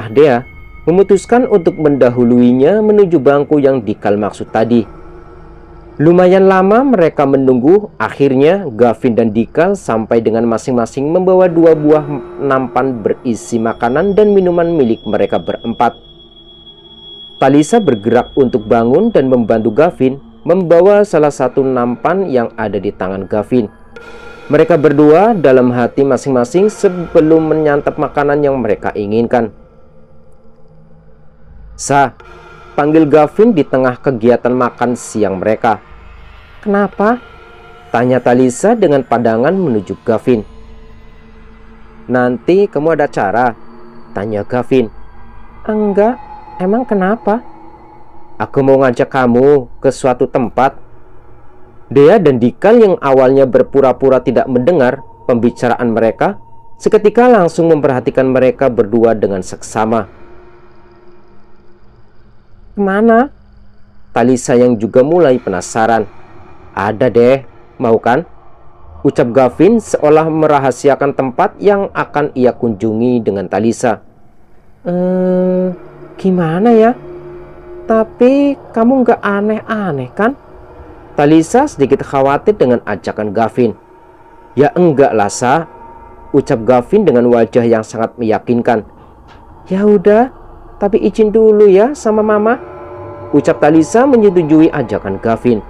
Dea memutuskan untuk mendahuluinya menuju bangku yang Dikal maksud tadi. Lumayan lama mereka menunggu. Akhirnya Gavin dan Dikal sampai dengan masing-masing membawa 2 buah nampan berisi makanan dan minuman milik mereka berempat. Talisa bergerak untuk bangun dan membantu Gavin membawa salah satu nampan yang ada di tangan Gavin. Mereka berdua dalam hati masing-masing sebelum menyantap makanan yang mereka inginkan. Sa, panggil Gavin di tengah kegiatan makan siang mereka. Kenapa? Tanya Talisa dengan pandangan menuju Gavin. Nanti kamu ada acara? Tanya Gavin. Enggak, emang kenapa? Aku mau ngajak kamu ke suatu tempat. Dea dan Dikal yang awalnya berpura-pura tidak mendengar pembicaraan mereka, seketika langsung memperhatikan mereka berdua dengan seksama. Kemana? Talisa yang juga mulai penasaran. Ada deh, mau kan? Ucap Gavin seolah merahasiakan tempat yang akan ia kunjungi dengan Talisa. Gimana ya? Tapi kamu nggak aneh-aneh kan? Talisa sedikit khawatir dengan ajakan Gavin. Ya enggak lah, Sa. Ucap Gavin dengan wajah yang sangat meyakinkan. Ya udah, tapi izin dulu ya sama mama. Ucap Talisa menyetujui ajakan Gavin.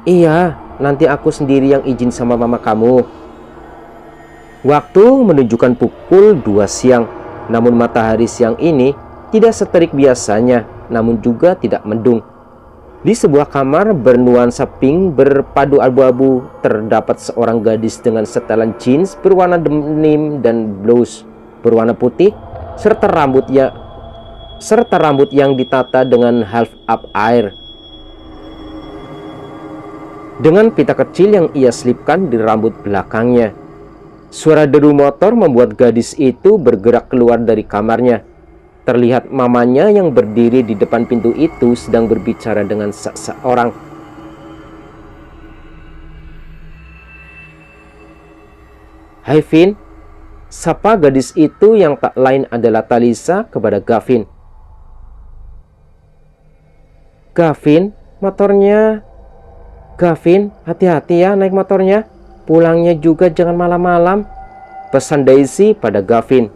Iya, nanti aku sendiri yang izin sama mama kamu. Waktu menunjukkan pukul 2 siang. Namun matahari siang ini tidak seterik biasanya, namun juga tidak mendung. Di sebuah kamar bernuansa pink berpadu abu-abu terdapat seorang gadis dengan setelan jeans berwarna denim dan blouse berwarna putih serta rambut yang ditata dengan half up air. Dengan pita kecil yang ia selipkan di rambut belakangnya. Suara deru motor membuat gadis itu bergerak keluar dari kamarnya. Terlihat mamanya yang berdiri di depan pintu itu sedang berbicara dengan seseorang. Hai Vin, sapa gadis itu yang tak lain adalah Talisa kepada Gavin. Gavin, motornya. Gavin, hati-hati ya naik motornya. Pulangnya juga jangan malam-malam. Pesan Daisy pada Gavin.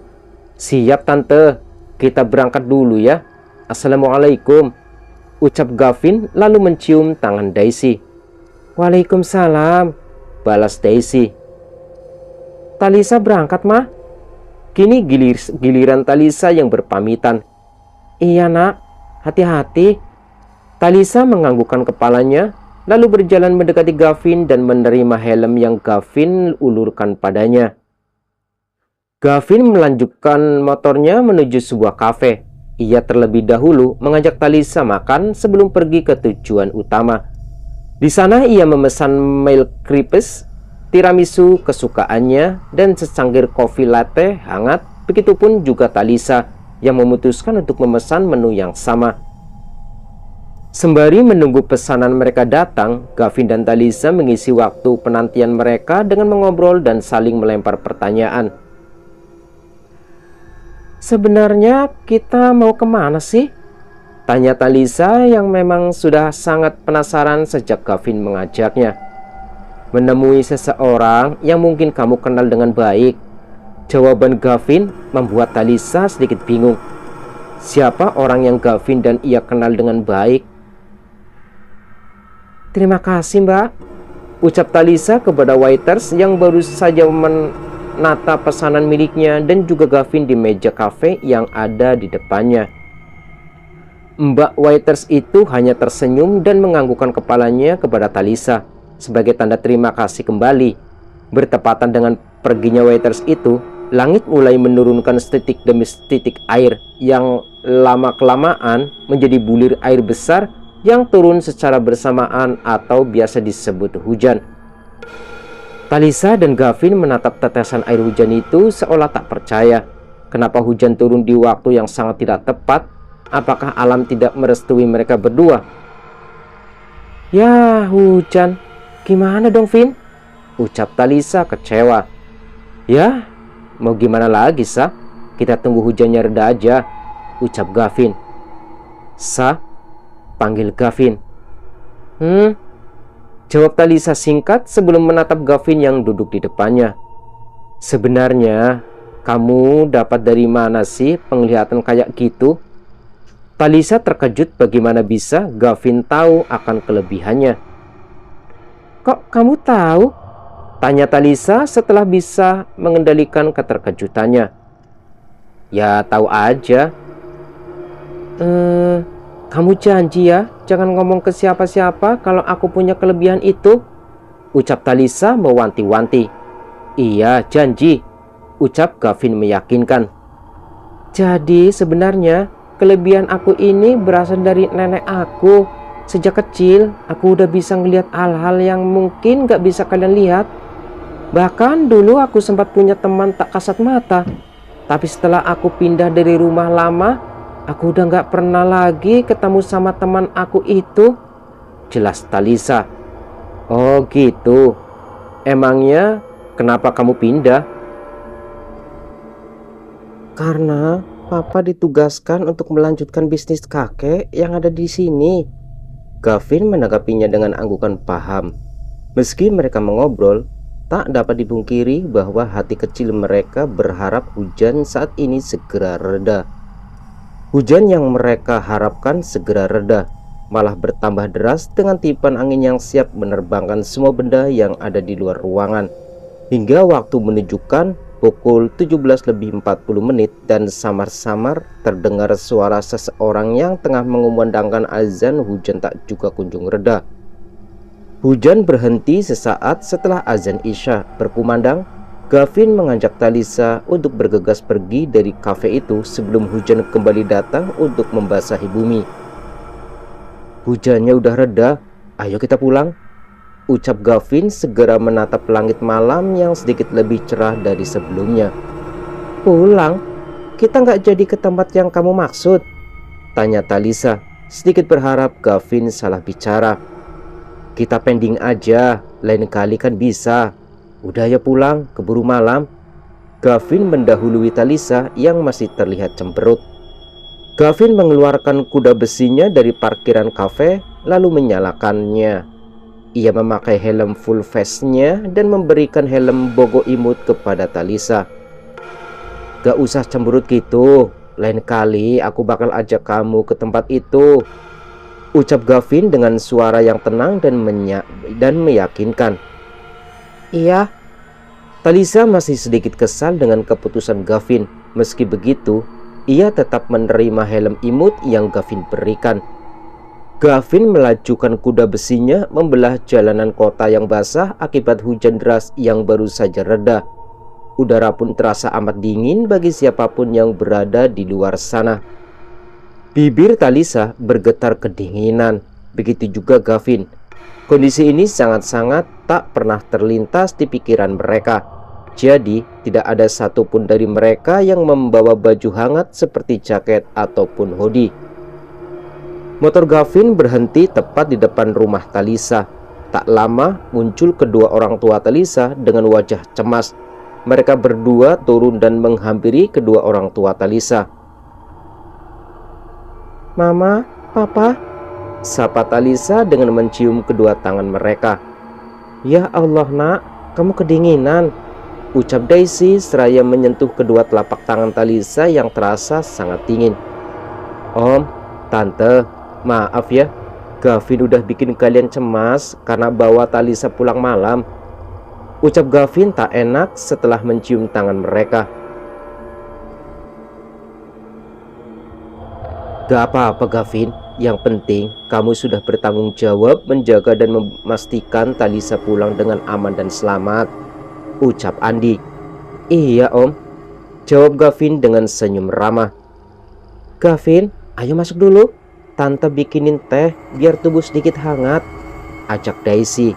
Siap tante, kita berangkat dulu ya. Assalamualaikum. Ucap Gavin lalu mencium tangan Daisy. Waalaikumsalam, balas Daisy. Talisa berangkat mah. Kini giliran Talisa yang berpamitan. Iya nak, hati-hati. Talisa menganggukkan kepalanya, lalu berjalan mendekati Gavin dan menerima helm yang Gavin ulurkan padanya. Gavin melanjutkan motornya menuju sebuah kafe. Ia terlebih dahulu mengajak Talisa makan sebelum pergi ke tujuan utama. Di sana ia memesan milk crepes, tiramisu kesukaannya, dan secangkir kopi latte hangat. Begitupun juga Talisa yang memutuskan untuk memesan menu yang sama. Sembari menunggu pesanan mereka datang, Gavin dan Talisa mengisi waktu penantian mereka dengan mengobrol dan saling melempar pertanyaan. Sebenarnya kita mau kemana sih? Tanya Talisa yang memang sudah sangat penasaran sejak Gavin mengajaknya. Menemui seseorang yang mungkin kamu kenal dengan baik. Jawaban Gavin membuat Talisa sedikit bingung. Siapa orang yang Gavin dan ia kenal dengan baik? Terima kasih mbak, ucap Talisa kepada waiters yang baru saja menata pesanan miliknya dan juga Gavin di meja kafe yang ada di depannya. Mbak waiters itu hanya tersenyum dan menganggukkan kepalanya kepada Talisa sebagai tanda terima kasih kembali. Bertepatan dengan perginya waiters itu, langit mulai menurunkan setitik demi setitik air yang lama-kelamaan menjadi bulir air besar yang turun secara bersamaan atau biasa disebut hujan. Talisa dan Gavin menatap tetesan air hujan itu seolah tak percaya. Kenapa hujan turun di waktu yang sangat tidak tepat? Apakah alam tidak merestui mereka berdua? Ya, hujan. Gimana dong, Vin? Ucap Talisa kecewa. Ya, mau gimana lagi, Sa? Kita tunggu hujannya reda aja, ucap Gavin. Sa, panggil Gavin. Jawab Talisa singkat sebelum menatap Gavin yang duduk di depannya. Sebenarnya, kamu dapat dari mana sih penglihatan kayak gitu? Talisa terkejut bagaimana bisa Gavin tahu akan kelebihannya. Kok kamu tahu? Tanya Talisa setelah bisa mengendalikan keterkejutannya. Ya, tahu aja. Kamu janji ya, jangan ngomong ke siapa-siapa kalau aku punya kelebihan itu, ucap Talisa mewanti-wanti. Iya, janji, ucap Gavin meyakinkan. Jadi sebenarnya kelebihan aku ini berasal dari nenek aku. Sejak kecil, aku udah bisa ngelihat hal-hal yang mungkin gak bisa kalian lihat. Bahkan dulu aku sempat punya teman tak kasat mata. Tapi setelah aku pindah dari rumah lama, aku udah gak pernah lagi ketemu sama teman aku itu, jelas Talisa. Oh gitu. Emangnya kenapa kamu pindah? Karena Papa ditugaskan untuk melanjutkan bisnis kakek yang ada di sini. Gavin menanggapinya dengan anggukan paham. Meski mereka mengobrol, tak dapat dipungkiri bahwa hati kecil mereka berharap hujan saat ini segera reda. Hujan yang mereka harapkan segera reda, malah bertambah deras dengan tiupan angin yang siap menerbangkan semua benda yang ada di luar ruangan. Hingga waktu menunjukkan pukul 17:40 dan samar-samar terdengar suara seseorang yang tengah mengumandangkan azan. Hujan tak juga kunjung reda. Hujan berhenti sesaat setelah azan Isya berkumandang. Gavin mengajak Talisa untuk bergegas pergi dari kafe itu sebelum hujan kembali datang untuk membasahi bumi. Hujannya udah reda, ayo kita pulang, ucap Gavin segera menatap langit malam yang sedikit lebih cerah dari sebelumnya. Pulang? Kita nggak jadi ke tempat yang kamu maksud? Tanya Talisa, sedikit berharap Gavin salah bicara. Kita pending aja, lain kali kan bisa. Udah ya pulang, keburu malam. Gavin mendahului Talisa yang masih terlihat cemberut. Gavin mengeluarkan kuda besinya dari parkiran kafe lalu menyalakannya. Ia memakai helm full face-nya dan memberikan helm bogo imut kepada Talisa. Gak usah cemberut gitu, lain kali aku bakal ajak kamu ke tempat itu, ucap Gavin dengan suara yang tenang dan meyakinkan. Iya. Talisa masih sedikit kesal dengan keputusan Gavin. Meski begitu, ia tetap menerima helm imut yang Gavin berikan. Gavin melajukan kuda besinya membelah jalanan kota yang basah akibat hujan deras yang baru saja reda. Udara pun terasa amat dingin bagi siapapun yang berada di luar sana. Bibir Talisa bergetar kedinginan, begitu juga Gavin. Kondisi ini sangat-sangat tak pernah terlintas di pikiran mereka. Jadi tidak ada satupun dari mereka yang membawa baju hangat seperti jaket ataupun hoodie. Motor Gavin berhenti tepat di depan rumah Talisa. Tak lama muncul kedua orang tua Talisa dengan wajah cemas. Mereka berdua turun dan menghampiri kedua orang tua Talisa. Mama, Papa, sapa Talisa dengan mencium kedua tangan mereka. Ya Allah nak, kamu kedinginan, ucap Daisy seraya menyentuh kedua telapak tangan Talisa yang terasa sangat dingin. Om, Tante, maaf ya, Gavin udah bikin kalian cemas karena bawa Talisa pulang malam, ucap Gavin tak enak setelah mencium tangan mereka. Gak apa-apa Gavin, yang penting kamu sudah bertanggung jawab menjaga dan memastikan Talisa pulang dengan aman dan selamat, ucap Andi. Iya om, jawab Gavin dengan senyum ramah. Gavin, ayo masuk dulu. Tante bikinin teh biar tubuh sedikit hangat, ajak Daisy.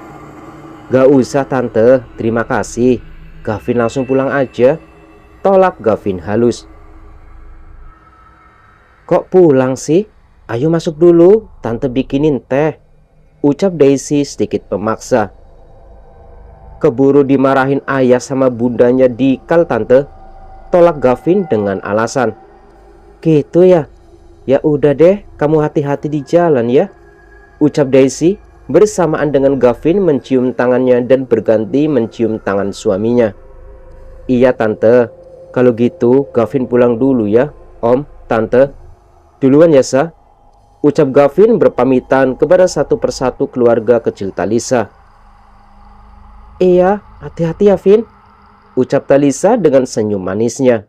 Gak usah tante, terima kasih. Gavin langsung pulang aja, tolak Gavin halus. Kok pulang sih? Ayo masuk dulu, tante bikinin teh, ucap Daisy sedikit memaksa. Keburu dimarahin ayah sama bundanya dikal tante, tolak Gavin dengan alasan. Gitu ya? Ya udah deh, kamu hati-hati di jalan ya, ucap Daisy bersamaan dengan Gavin mencium tangannya dan berganti mencium tangan suaminya. Iya tante, kalau gitu Gavin pulang dulu ya, om, tante. Duluan ya Sa, ucap Gavin berpamitan kepada satu persatu keluarga kecil Talisa. Iya, hati-hati ya Vin, ucap Talisa dengan senyum manisnya.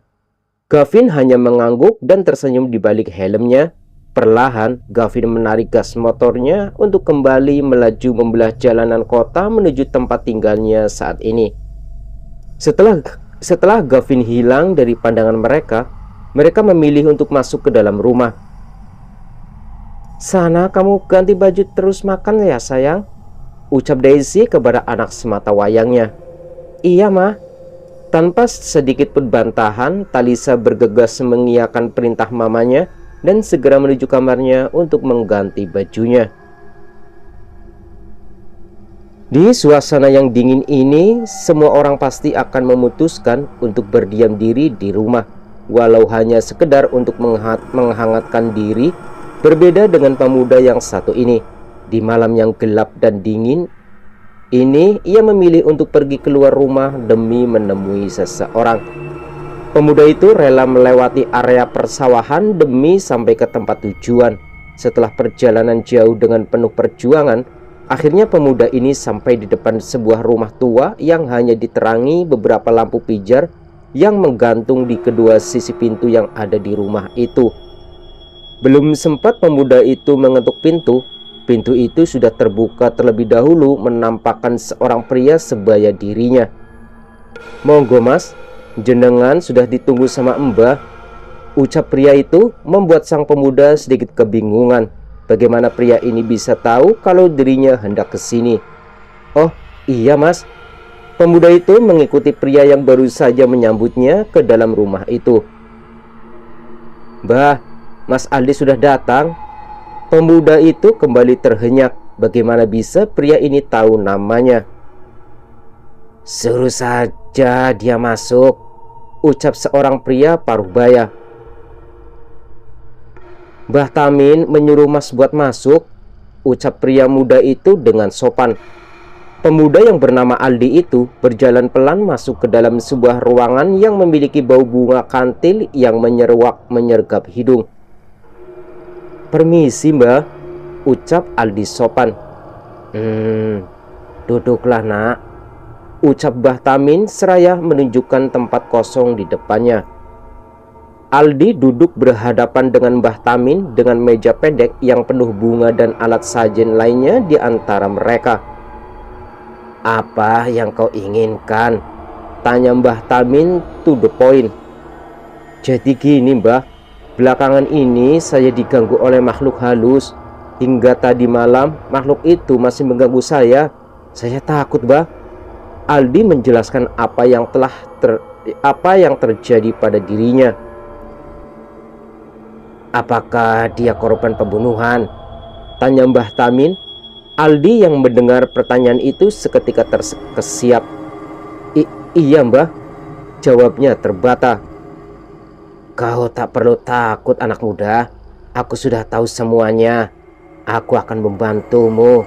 Gavin hanya mengangguk dan tersenyum di balik helmnya. Perlahan, Gavin menarik gas motornya untuk kembali melaju membelah jalanan kota menuju tempat tinggalnya saat ini. Setelah Gavin hilang dari pandangan mereka, mereka memilih untuk masuk ke dalam rumah. Sana kamu ganti baju terus makan ya sayang, ucap Daisy kepada anak semata wayangnya. Iya mah. Tanpa sedikit pun bantahan, Talisa bergegas mengiyakan perintah mamanya dan segera menuju kamarnya untuk mengganti bajunya. Di suasana yang dingin ini, semua orang pasti akan memutuskan untuk berdiam diri di rumah, walau hanya sekedar untuk menghangatkan diri. Berbeda dengan pemuda yang satu ini, di malam yang gelap dan dingin ini, ia memilih untuk pergi keluar rumah demi menemui seseorang. Pemuda itu rela melewati area persawahan demi sampai ke tempat tujuan. Setelah perjalanan jauh dengan penuh perjuangan, akhirnya pemuda ini sampai di depan sebuah rumah tua yang hanya diterangi beberapa lampu pijar yang menggantung di kedua sisi pintu yang ada di rumah itu. Belum sempat pemuda itu mengetuk pintu, pintu itu sudah terbuka terlebih dahulu menampakkan seorang pria sebaya dirinya. Monggo mas, jenengan sudah ditunggu sama Mbah, ucap pria itu membuat sang pemuda sedikit kebingungan. Bagaimana pria ini bisa tahu kalau dirinya hendak ke sini? Oh iya mas. Pemuda itu mengikuti pria yang baru saja menyambutnya ke dalam rumah itu. Mbah, Mas Aldi sudah datang. Pemuda itu kembali terhenyak. Bagaimana bisa pria ini tahu namanya? Suruh saja dia masuk, ucap seorang pria paruh baya. Mbah Tamin menyuruh mas buat masuk, ucap pria muda itu dengan sopan. Pemuda yang bernama Aldi itu berjalan pelan masuk ke dalam sebuah ruangan yang memiliki bau bunga kantil yang menyeruak menyergap hidung. Permisi mbah, ucap Aldi sopan. Duduklah nak, ucap Mbah Tamin seraya menunjukkan tempat kosong di depannya. Aldi duduk berhadapan dengan Mbah Tamin dengan meja pendek yang penuh bunga dan alat sajen lainnya di antara mereka. Apa yang kau inginkan? Tanya Mbah Tamin to the point. Jadi gini mbah, belakangan ini saya diganggu oleh makhluk halus. Hingga tadi malam makhluk itu masih mengganggu saya. Saya takut mbah. Aldi menjelaskan apa yang terjadi pada dirinya. Apakah dia korban pembunuhan? Tanya Mbah Tamin. Aldi yang mendengar pertanyaan itu seketika terkesiap. Iya mbah, jawabnya terbata. Kau tak perlu takut anak muda, aku sudah tahu semuanya. Aku akan membantumu,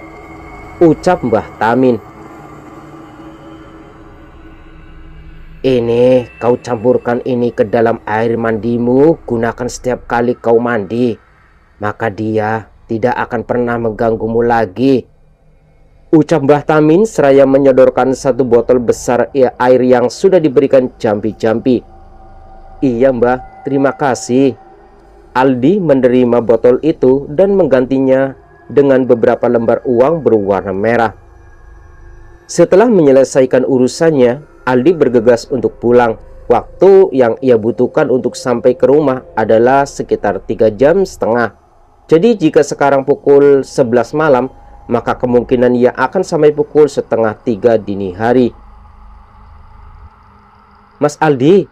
ucap Mbah Tamin. Ini kau campurkan ini ke dalam air mandimu, gunakan setiap kali kau mandi, maka dia tidak akan pernah mengganggumu lagi, ucap Mbah Tamin seraya menyodorkan satu botol besar air yang sudah diberikan jampi-jampi. Iya mbah, terima kasih. Aldi menerima botol itu dan menggantinya dengan beberapa lembar uang berwarna merah. Setelah menyelesaikan urusannya, Aldi bergegas untuk pulang. Waktu yang ia butuhkan untuk sampai ke rumah adalah sekitar 3,5 jam. Jadi jika sekarang pukul 11 malam, maka kemungkinan ia akan sampai pukul setengah 3 dini hari. "Mas Aldi,"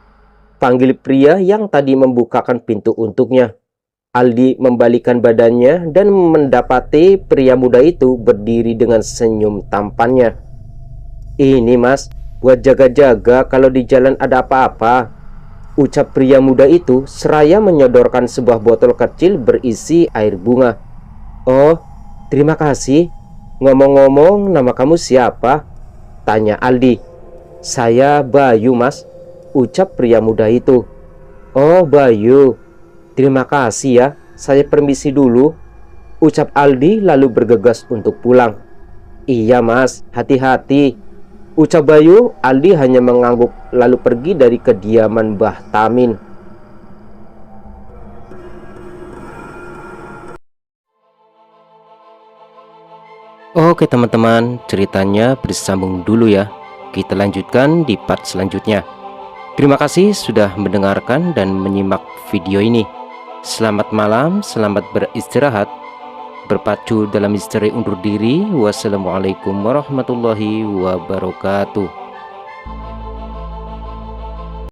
panggil pria yang tadi membukakan pintu untuknya. Aldi membalikkan badannya dan mendapati pria muda itu berdiri dengan senyum tampannya. "Ini mas, buat jaga-jaga kalau di jalan ada apa-apa," ucap pria muda itu seraya menyodorkan sebuah botol kecil berisi air bunga. "Oh, terima kasih. Ngomong-ngomong, nama kamu siapa?" tanya Aldi. "Saya Bayu mas," ucap pria muda itu. "Oh Bayu, terima kasih ya, saya permisi dulu," ucap Aldi lalu bergegas untuk pulang. "Iya mas, hati-hati," ucap Bayu. Aldi hanya mengangguk lalu pergi dari kediaman Mbah Tamin. Oke teman-teman, ceritanya bersambung dulu ya. Kita lanjutkan di part selanjutnya. Terima kasih sudah mendengarkan dan menyimak video ini. Selamat malam, selamat beristirahat. Berpacu dalam misteri undur diri. Wassalamualaikum warahmatullahi wabarakatuh.